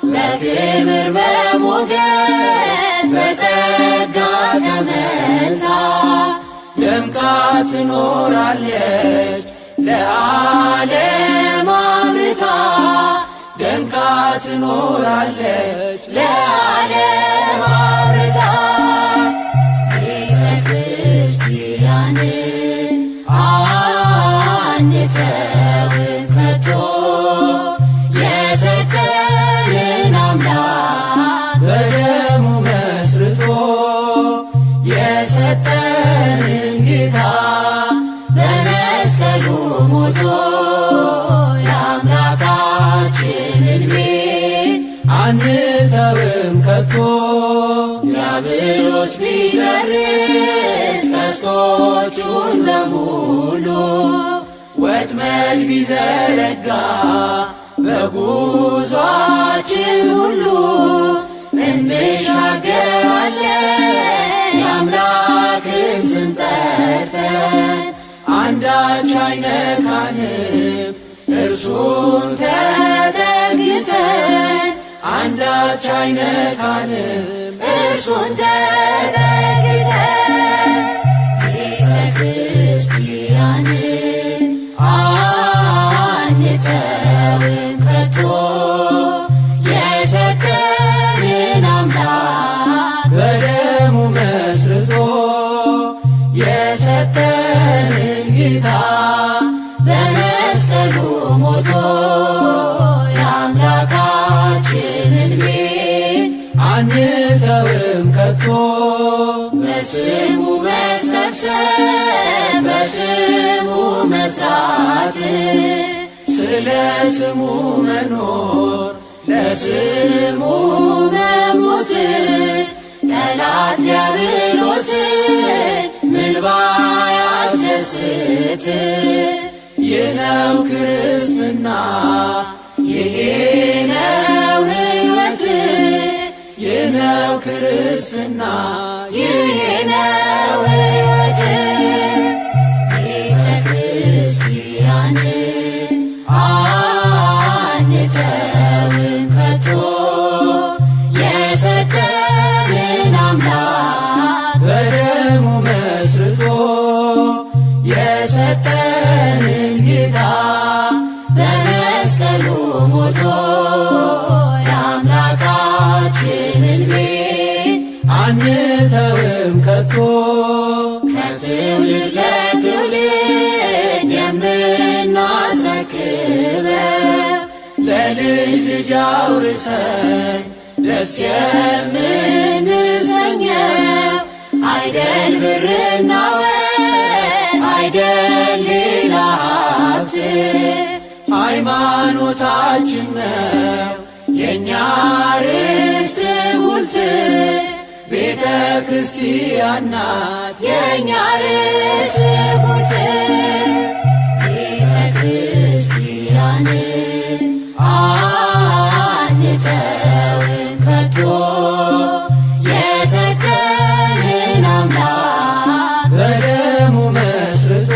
በክብር በሞገስ በጸጋ ተመልታ ደምቃ ትኖራለች ለዓለም አምርታ ደምቃ ትኖራለች ለዓለም አብርታ ቤተ ክርስቲያን አንተውም ከቶ የሰጠንን አምላክ በደሙ መስርቶ የሰጠንን ጌታ በመስቀሉ ሞቶ የአምላካችንን ቤት አንተውም ከቶ ዲያብሎስ ቢጨርስ ቀስቶቹን በሙሉ ወጥመድ ቢዘረጋ በጉዟችን ሁሉ እንሻገራለን የአምላክን ስም ጠርተን አንዳች አይነካንም እርሱን ተጠግተን አንዳች አይነካንም እርሱን ተጠግተን ቤተ ክርስቲያን አንተውም ከቶ የሰጠንን አምላክ በደሙ መስርቶ የሰጠንን ጌታ በመስቀሉ ሞቶ የአምላካችንን ቤት አንተውም ከቶ በስሙ መሰብሰብ በስሙ መስራት ስለ ስሙ መኖር ለስሙ መሞት ጠላት ዲያብሎስን ምን ባያስደስት ይህ ነው ክርስትና ይሄ ነው ሕይወት ይህ ነው ክርስትና ይሄ ነው ሕይወት ቤተ ክርስቲያን አንተውም ከቶ የሰጠንን አምላክ በደሙ መስርቶ የሰጠንን ጌታ በመስቀሉ ሞቶ የአምላካችንን ቤት አንተውም ከቶ ከትውልድ ለትውልድ የምናስረክበው ለልጅ ልጅ አውርሰን ደስ የምንሰኘው አይደል ብርና ወርቅ አይደል ሌላ ሀብት ሃይማኖታችን ነው የእኛ ርስት ጉልት ቤተ ክርስቲያን ናት የእኛ ርስት ጉልት ቤተ ክርስቲያን አንተውም ከቶ የሰጠንን አምላክ በደሙ መስርቶ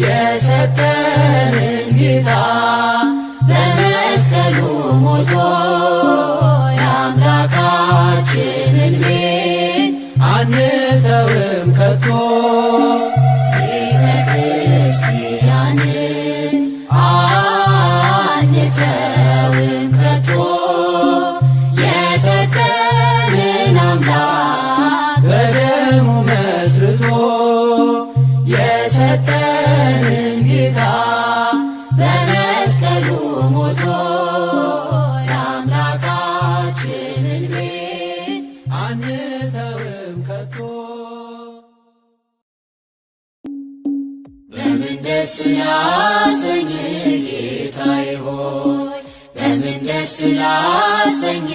የሰጠንን ጌታ በመስቀሉ ሞቶ የአምላካችንን ቤት አንተውም ከቶ ቤተ ክርስቲያን አንተውም ከቶ የሰጠንን አምላክ በደሙ መስርቶ የሰጠንን ጌታ በመስቀሉ ሞቶ የአምላካችንን ቤት አንተውም ከቶ በምን ደስ ላሰኝ ጌታዬ ሆይ በምን ደስ ላሰኝ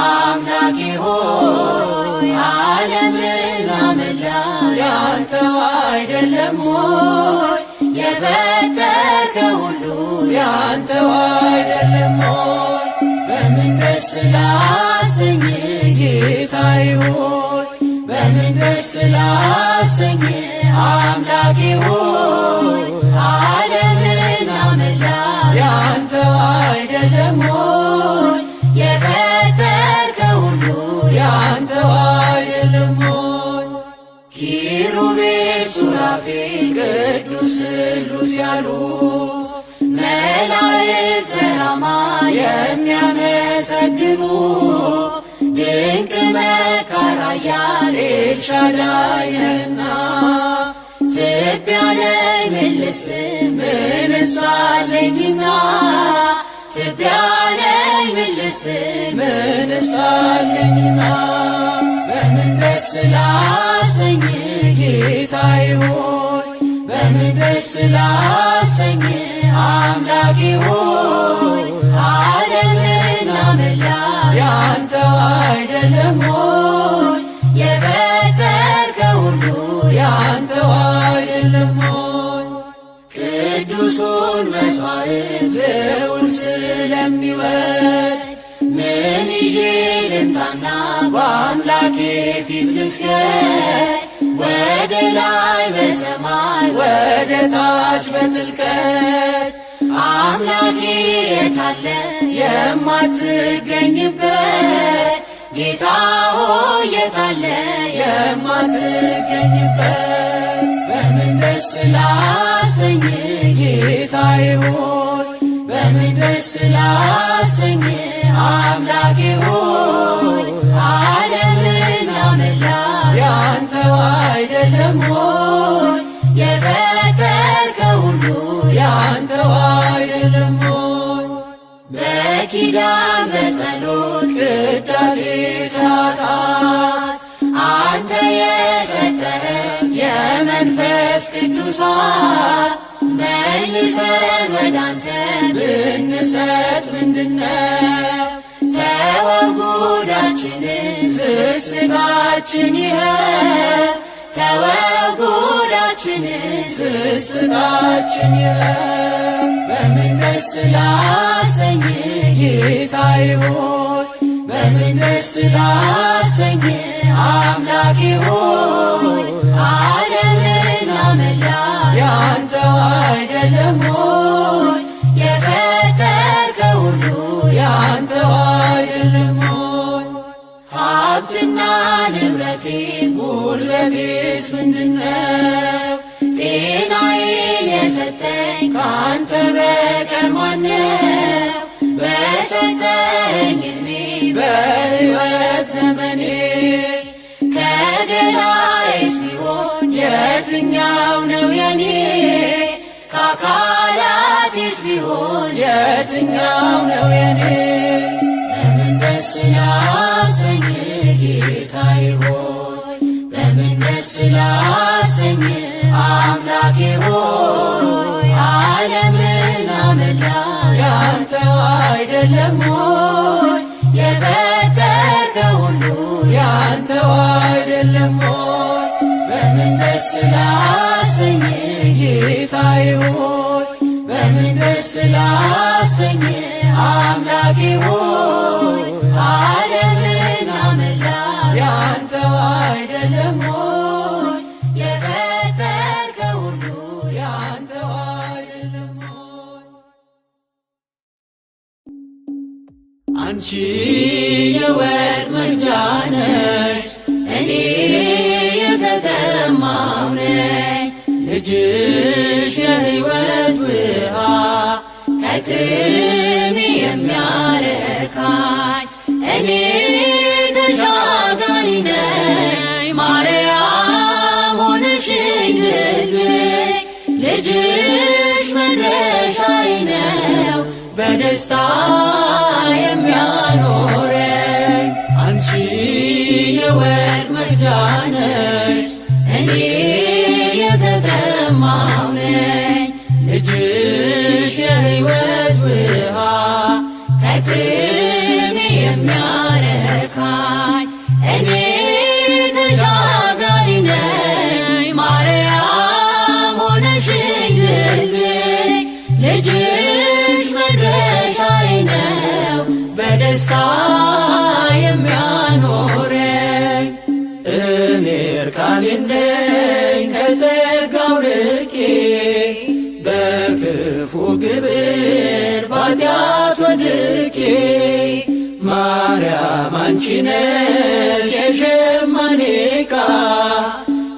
አምላኬ ሆይ ዓለምን አመላ ያንተው አይደለም ሆይ የፈጠርከው ሁሉ ያንተው አይደለም ሆይ በምን ደስ ላሰኝ ጌታዬ ሆይ በምን ደስ ላሰኝ አምላኬ ሆይ ዓለምን አመላ ያንተው አይደለም ሆይ የፈጠርከው ሁሉ ያንተው አይደለም ሆይ ኪሩቤል ሱራፌል ቅዱስ ስሉስ ያሉ መላእክት በራማ የሚያመሰግኑ ድንቅ መካር ኃያል ኤልሻዳይ ነህና ትቢያ ላይ ምን ልስጥ ምንስ አለኝና ትቢያ ላይ ምን ልስጥ ምንስ አለኝና በምን ደስ ላሰኝ ጌታዬ ሆይ በምን ደስ ላሰኝ አምላኬ ሆይ ዓለምን አመላ ያንተው አይደለም ሆይ የፈጠርከው ሁሉ ያንተው አይደለም ሆይ ቅዱሱን መሥዋዕት ልዑል ስለሚወድ ምን ይዤ ልምጣና በአምላኬ ፊት ልስገድ ወደ ላይ በሰማይ ወደ ታች በጥልቀት አምላኬ የታለ የማትገኝበት ጌታ ሆይ የታለ የማትገኝበት በምን ደስ ላሰኝ ጌታዬ ሆይ በምን ደስ ላሰኝ አምላኬ ሆይ ዓለምን አመላ ያንተው አይደለም ሆይ የፈጠርከው ሁሉ ያንተው አይደለም ሆይ በኪዳን በጸሎት ቅዳሴ ሰዓታት አንተ የሰጠኸን የመንፈስ ቅዱሳት መልሰን ወዳንተ ብንሰጥ ምንድነው ተወው ጉዳችንን ስስታችን ይኸው ተወው ጉዳችንን ስስታችን ይኸው በምን ደስ ላሰኝ ጌታዬ ሆይ በምን ደስ ላሰኝ አምላኬ ሆይ ዓለምን አመላ ያንተው አይደለም ሆይ የፈጠርከው ሁሉ ያንተው አይደለም ሆይ ሀብትና ንብረቴ ጉልበቴስ ምንድነው ጤናዬን የሰጠኝ ካንተ በቀር ማነው በሰጠኝ ዕድሜ በሕይወት ዘመኔ ከገላዬስ ቢሆን የትኛው ነው የኔ ከአካላቴስ ቢሆን የትኛው ነው የኔ በምን ደስ ላሰኝ ጌታዬ ሆይ በምን ደስ ላሰኝ አምላኬ ሆይ ዓለምና መላ ያንተው አይደለም ሆይ የፈጠርከው ሁሉ ያንተው አይደለም ሆይ በምን ደስ ላሰኝ ጌታዬ ሆይ በምን ደስ ላሰኝ አምላኬ ሆይ ዓለምና መላ ያንተው አይደለም ሆይ የፈጠርከው ሁሉ ያንተው አይደለም ሆይ። አንቺ የወርቅ መቅጃ ነሽ እኔ የተጠማሁ ነኝ ልጅሽ የሕይወት ውሃ ከጥሜ የሚያረካኝ እኔ ተሻጋሪ ነኝ ማርያም ሆነሽኝ ልልኝ ልጅሽ መድረሻዬ ነው በደስታ የሚያኖረኝ አንቺ የወርቅ መቅጃ ነሽ እኔ የተጠማሁ ነኝ ልጅሽ የሕይወት ውሃ ከጥሜ የሚያረካኝ እኔ ተሻጋሪ ነኝ ማርያም ሆነሽኝ ልልኝ ልጅሽ መድረሻዬ ነው በደስታ የሚያኖረኝ እኔ እርቃኔን ነኝ ከጸጋው ርቄ በክፉ ግብር ባጢአት ወድቄ ማርያም አንቺ ነሽ የሸማኔ ዕቃ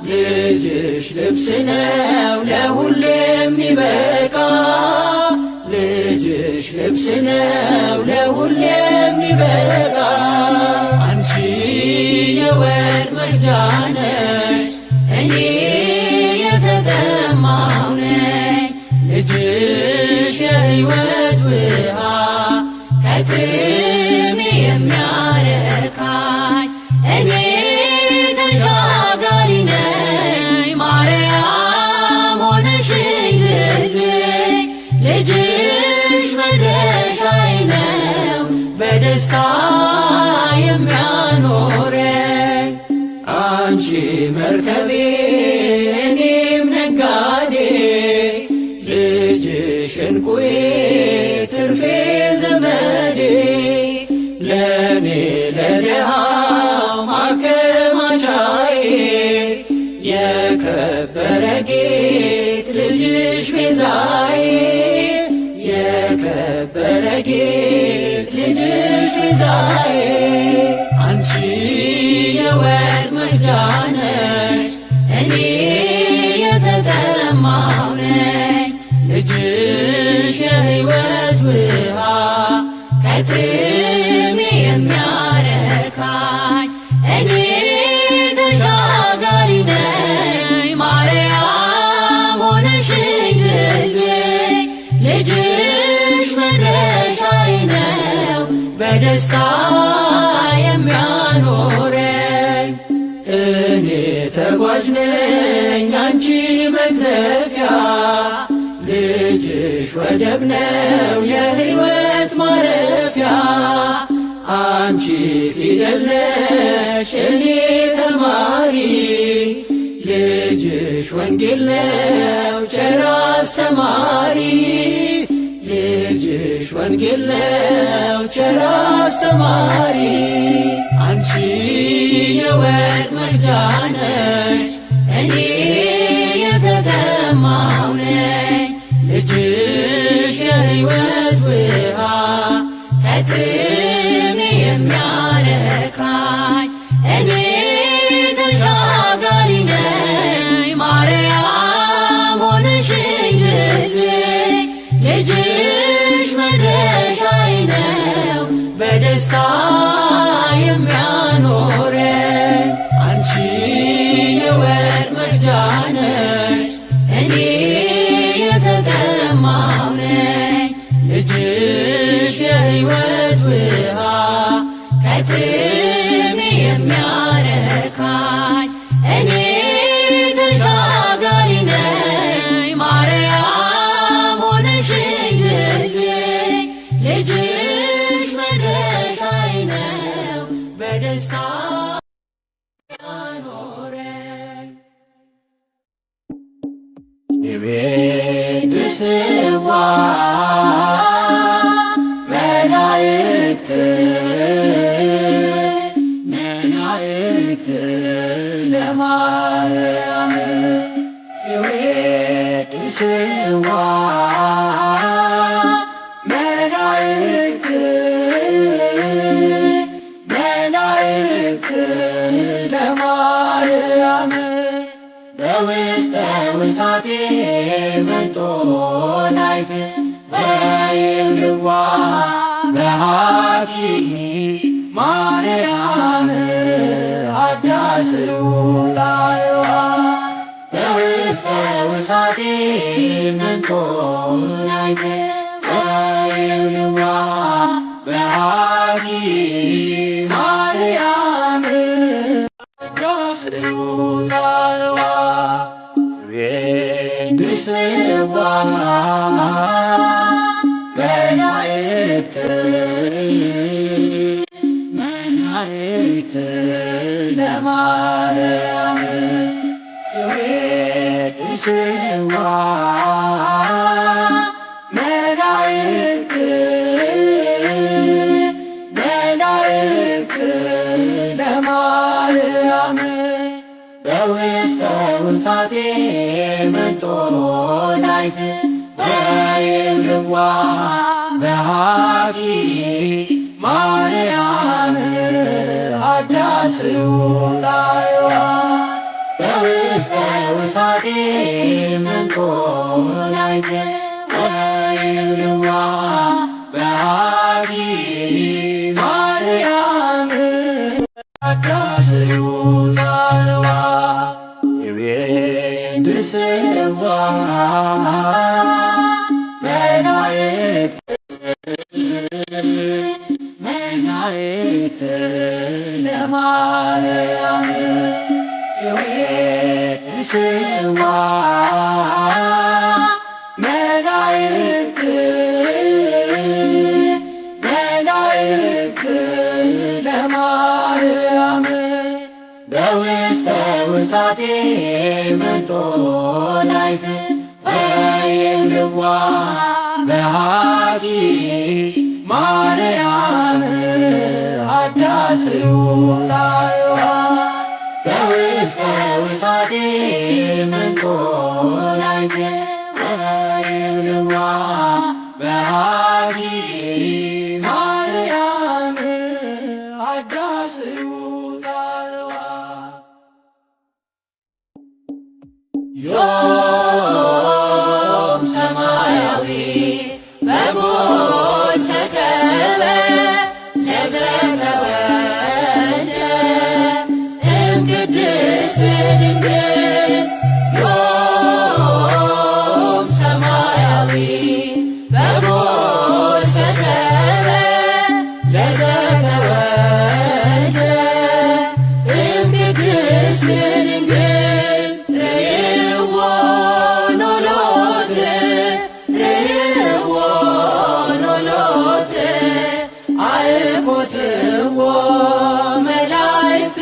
ልጅሽ ልብስ ነው ለሁሌ የሚበቃ ልጅሽ ልብስ ነው ለሁሌ የሚበቃ አንቺ የወርቅ መቅጃ ነሽ እኔ የተጠማሁ ነኝ ልጅሽ የሕይወት ውሃ ከጥሜ የሚያረካኝ እኔ ተሻጋሪ ነኝ ማርያም ሆነሽኝ ልልኝ ልጅሽ መድረሻዬ ነው በደስታ የሚያኖረኝ አንቺ መርከቤ እኔም ነጋዴ ልጅሽ እንቁዬ ትርፌ ዘመዴ ለኔ ለድሃው ማከማቻዬ የከበረ ጌጥ ልጅሽ ቤዛዬ የከበረ ጌጥ ልጅሽ ቤዛዬ አንቺ የወርቅ መቅጃ ነሽ እኔ የተጠማሁ ነኝ ልጅሽ የሕይወት ውሃ ከጥሜ የሚያረካኝ እኔ ተሻጋሪ ነኝ ማርያም ሆነሽኝ ልልኝ ልጅሽ መድረሻዬ ነው በደስታ የሚያኖረኝ እኔ ተጓዥ ነኝ አንቺ መቅዘፊያ ልጅሽ ወደብ ነው የሕይወት ማረፊያ አንቺ ፊደል ነሽ እኔ ተማሪ ልጅሽ ወንጌል ነው ቸር አስተማሪ ልጅሽ ወንጌል ነው ቸር አስተማሪ አንቺ የወርቅ መቅጃ ነሽ እኔ የተጠማሁ ነኝ ልጅሽ የሕይወት ውሃ ከጥሜ የሚያረካኝ እኔ ተሻጋሪ ነኝ ማርያም ሆነሽኝ ልልኝ ልጅሽ መድረሻዬ ነው በደስታ የሚያኖረኝ አንቺ የወርቅ መቅጃ ነሽ እኔ የተጠማሁ ነኝ ልጅሽ የሕይወት ውሃ ሕይወትን የሚያረካኝ እኔ ተሻጋሪ ነኝ ማርያም ሆነሽልኝ ልጅሽ መድረሻዬ ነው በደስታ ያኖረኝ የቤት ስዋ መላእክት ለማርያም የቤት ስዋ መላእክት ለማርያም በውስጠ ውሳጤ መንጦላይት በይብልዋ በሃኪ ማርያም አዳስው ላይዋ በውስጠ ውሳጤ መንጦላይት በይብልዋ በሃኪ ማርያም አዳስው ላይዋ ቤትስዋ መላእክት ለማርያም የቤትስዋ መላእክት ለማርያም በውስጠ ውሳጤ መንጦላይት በይብልዋ በሃኪ ማርያም አዳስው ላይዋ በውስጠ ውሳጤ መንጦላይት በይብልዋ በሃኪ ማርያም አዳስው ላይዋ የቤትስዋ መላእክት ለማርያም የቤትስዋ መላእክት ለማርያም በውስጠ ውሳጤ መንጦላይት በይብልዋ በሃኪ ማርያም አዳስው ላይዋ በውስጠ ውሳጤ መንጦላይት በይብልዋ በሃኪ ማርያም አዳስው ላይዋ ዮም ሰማያዊ በጎል ሰከበ ለዘተወልደ እምቅድስት ድንግል ዮም ሰማያዊ በጎል ሰከበ ለዘተወልደ እምቅድስት ድንግል ርእይዎ ኖሎት አልኮትዎ መላእክት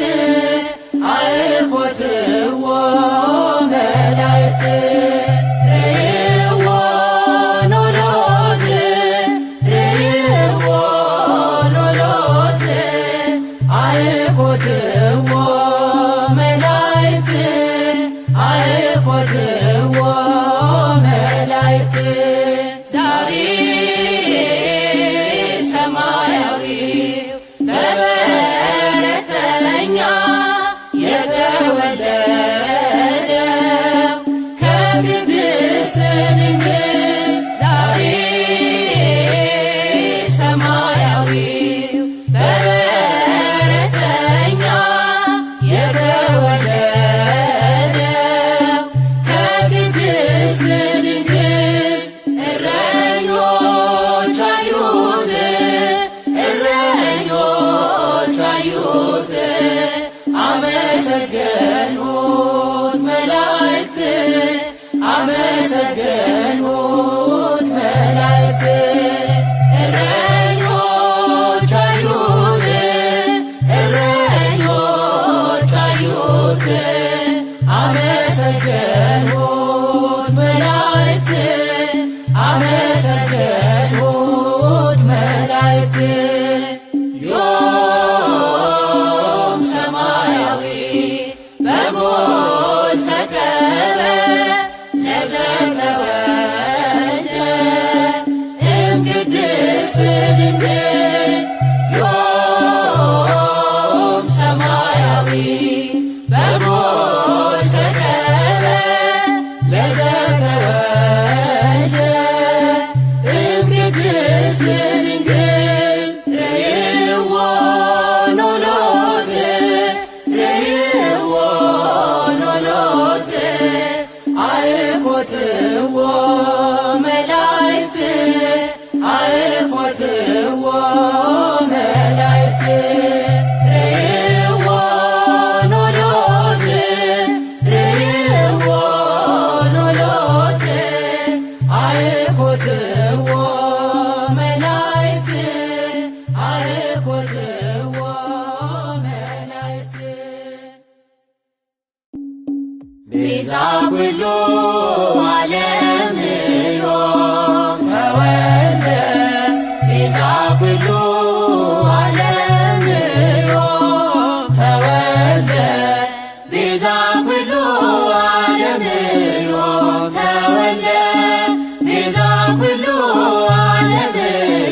አልኮትዎ መላእክት ርእይዎ ኖሎት አመሰገኑት መላእክት አመሰገኑት መላእክት እረኞች አዩት እረኞች አዩት አመሰገኑት መላእክት አመሰገኑት መላእክት ዮም ሰማያዊ በጎል ሰከበ ለዘተወልደ እምቅድስት ድንግል ዮም ሰማያዊ በጎል ሰከበ ለዘተወልደ እምቅድስት ድንግል ረይዎ ኖሎት ረይዎ ኖሎት አርኮትዎ መላእክት አርኮትዎ መላእክት ረይዎ ኖሎት ረይዎ ኖሎት አርኮትዎ መላእክት አርኮትዎ መላእክት ቤዛ ኩሉ ዓለም ዮም ተወልደ ቤዛ ኩሉ ዓለም ዮም ተወልደ ቤዛ ኩሉ ዓለም ዮም ተወልደ ቤዛ ኩሉ ዓለም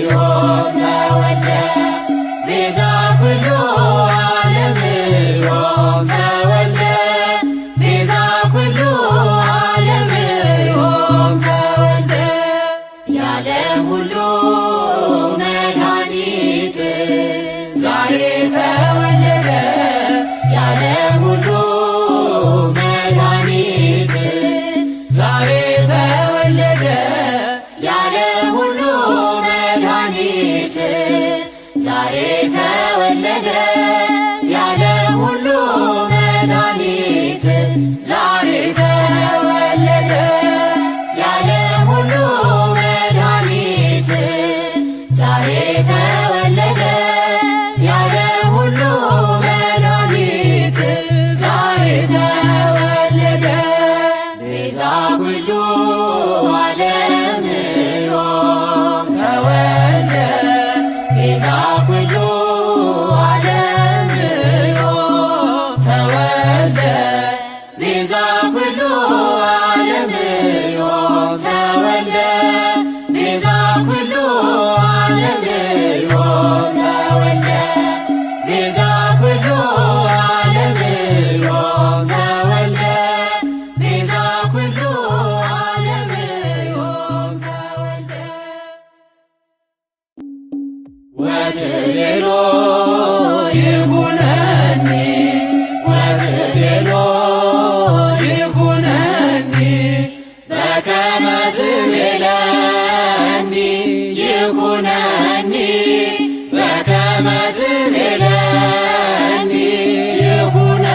ዮም ተወልደ ቤዛ ኩሉ ዓለም ዮም ተወልደ ቤዛ ኩሉ ዓለም ዮም ተወልደ የዓለም ሁሉ መድኃኒት ዛሬ ተወለደ የዓለም ሁሉ መድኃኒት ዛሬ ተወለደ የዓለም ሁሉ መድኃኒት ዛሬ ተወለደ የዓለም ሁሉ መድኃኒት ዛሬ ተወለደ የዓለም ሁሉ መድኃኒት ዛሬ ተወለደ የዓለም ሁሉ መድኃኒት ዛሬ ተወለደ ቤዛ ኩሉ ዓለም ዮም ተወልደ ቤዛ ኩሉ ዓለም ዮም ተወልደ ቤዛ ኩሉ ዓለም ዮም ተወልደ ቤዛ ኩሉ ዓለም ዮም ተወልደ ቤዛ ኩሉ ዓለም ዮም ተወልደ ቤዛ ኩሉ ዓለም ዮም ተወልደ ወትቤሎ ይኩነኒ ወትቤሎ ይኩነኒ በከመ ትቤለኒ ይኩነኒ በከመ ትቤለኒ ይኩነ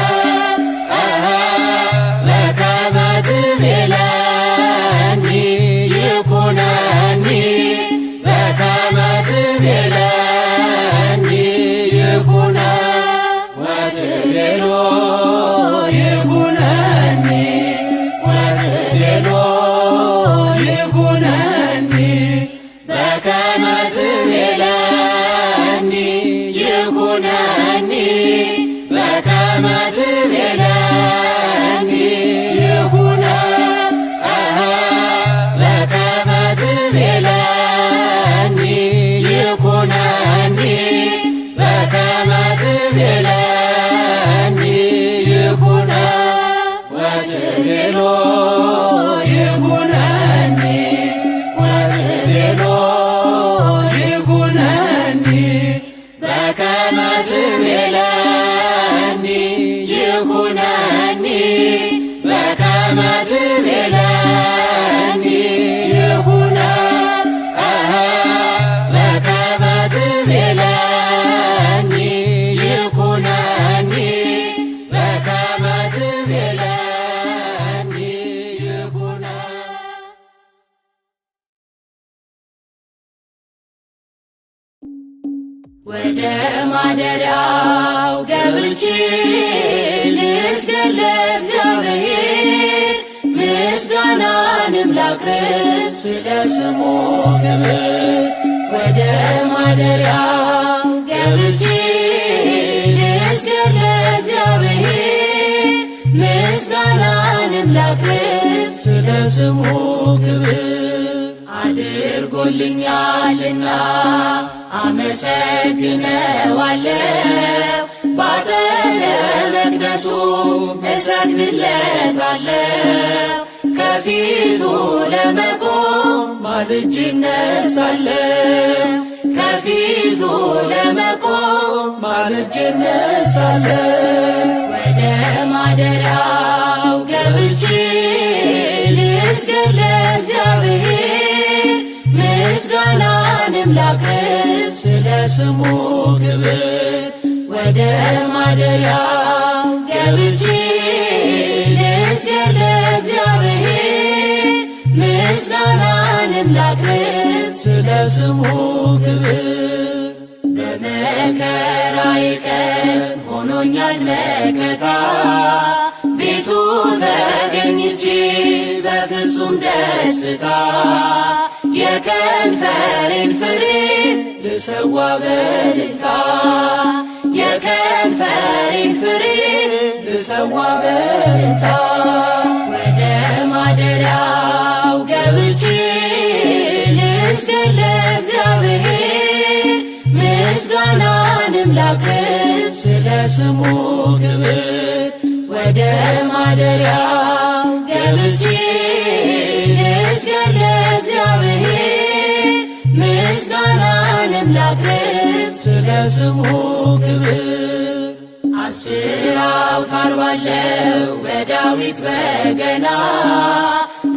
በከመ ትቤለኒ ይኩነኒ በከመ ትቤለኒ ይኩነ ወትቤሎ ይኩነኒ ወትቤሎ ይኩነኒ በከመ ትቤለኒ ይኩነኒ በከመ ትቤለኒ ይኩነ በከመ ትቤለኒ ይኩነኒ በከመ ትቤለኒ ይኩነ ወትቤሎ ይኩነኒ ወትቤሎ ይኩነኒ በከመ ትቤለኒ ይኩነኒ በከመ ትቤለኒ ይኩነ በከመ ትቤለኒ ይኩነኒ በከመ ወደ ማደሪያው ገብቼ ልስገድ ለእግዚአብሔር ምስጋናንም ላቅርብ ስለ ስሙ ክብር። ወደ ማደሪያው ገብቼ ልስገድ ለእግዚአብሔር ምስጋናንም ላቅርብ ስለ ስሙ ክብር። አድርጎልኛልና አመሰግነዋለሁ፣ ባጸደ መቅደሱ እሰግድለታለሁ። ከፊቱ ለመቆም ማልጄ እነሳለሁ፣ ከፊቱ ለመቆም ማልጄ እነሳለሁ። ወደ ማደሪያው ገብቼ ልስገድ ለእግዚአብሔር ምስጋናንም ላቅርብ ስለ ስሙ ክብር። ወደ ማደሪያው ገብቼ ልስገድ ለእግዚአብሔር ምስጋናንም ላቅርብ ስለ ስሙ ክብር። በመከራዬ ቀን ሆኖኛል መከታ ቤቱ ተገኝቼ በፍጹም ደስታ የከንፈሬን ፍሬ ልሰዋ በእልልታ የከንፈሬን ፍሬ ልሰዋ በእልልታ። ወደ ማደሪያው ገብቼ ልስገድ ለእግዚአብሔር ምስጋናንም ላቅርብ ስለ ስሙ ክብር። ወደ ማደሪያው ገብቼ ልስገድ ለእግዚአብሔር ምስጋናንም ላቅርብ ስለ ስሙ ክብር። 10 አውታር ባለው በዳዊት በገና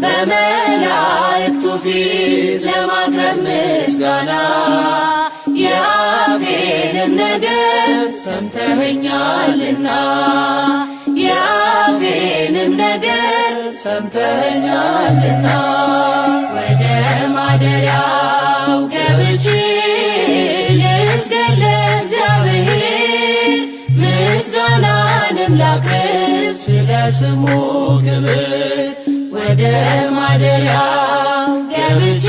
በመላእክቱ ፊት ለማቅረብ ምስጋና የአፌንም ነገር ሰምተኸኛልና የአፌንም ነገር ሰምተኸኛልና። ወደ ማደሪያው ገብቼ ልስገድ ለእግዚአብሔር ምስጋናንም ላቅርብ ስለ ስሙ ክብር። ወደ ማደሪያው ገብቼ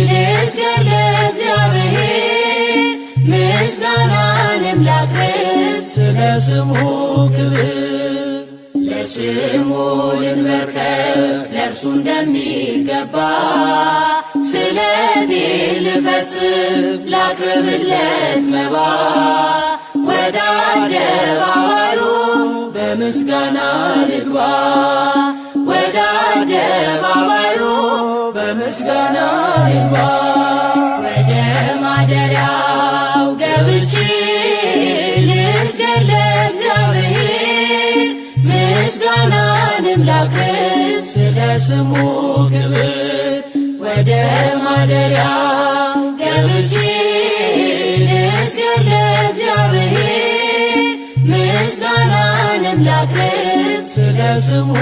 ልስገድ ለእግዚአብሔር ምስጋናንም ላቅርብ ስለ ስሙ ክብር። ለስሙ ልንበርከክ ለእርሱ እንደሚገባ ስለቴን ልፈጽም ላቅርብለት መባ። ወደ አደባባዩ በምስጋና ልግባ ወደ አደባባዩ በምስጋና ልግባ። ወደ ማደሪያው ገብቼ ልስገድ ለእግዚአብሔር ምስጋናንም ላቅርብ ስለ ስሙ ክብር። ወደ ማደሪያው ገብቼ ልስገድ ለእግዚአብሔር ምስጋናንም ላቅርብ ስለ ስሙ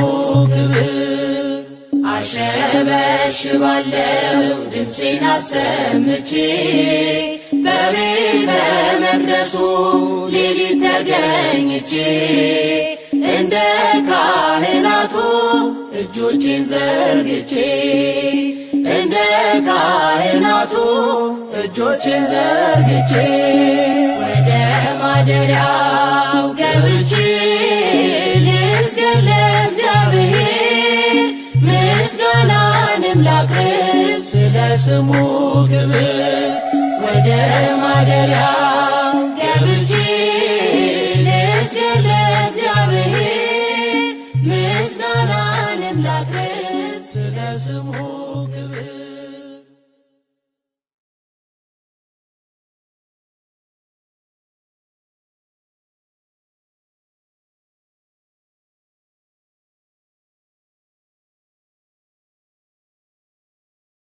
ክብር። አሸበሽባለው ድምፄን አሰምቼ በቤተ መቅደሱ ሌሊት ተገኝቼ እንደ ካህናቱ እጆቼን ዘርግቼ እንደ ካህናቱ እጆቼን ዘርግቼ ወደ ማደሪያው ገብቼ ልስገድ ለእግዚአብሔር ምስጋናንም ላቅርብ ስለ ስሙ ክብር። ወደ ማደሪያው ገብቼ ልስገድ ለእግዚአብሔር ምስጋናንም ላቅርብ ስለ ስሙ ክብር።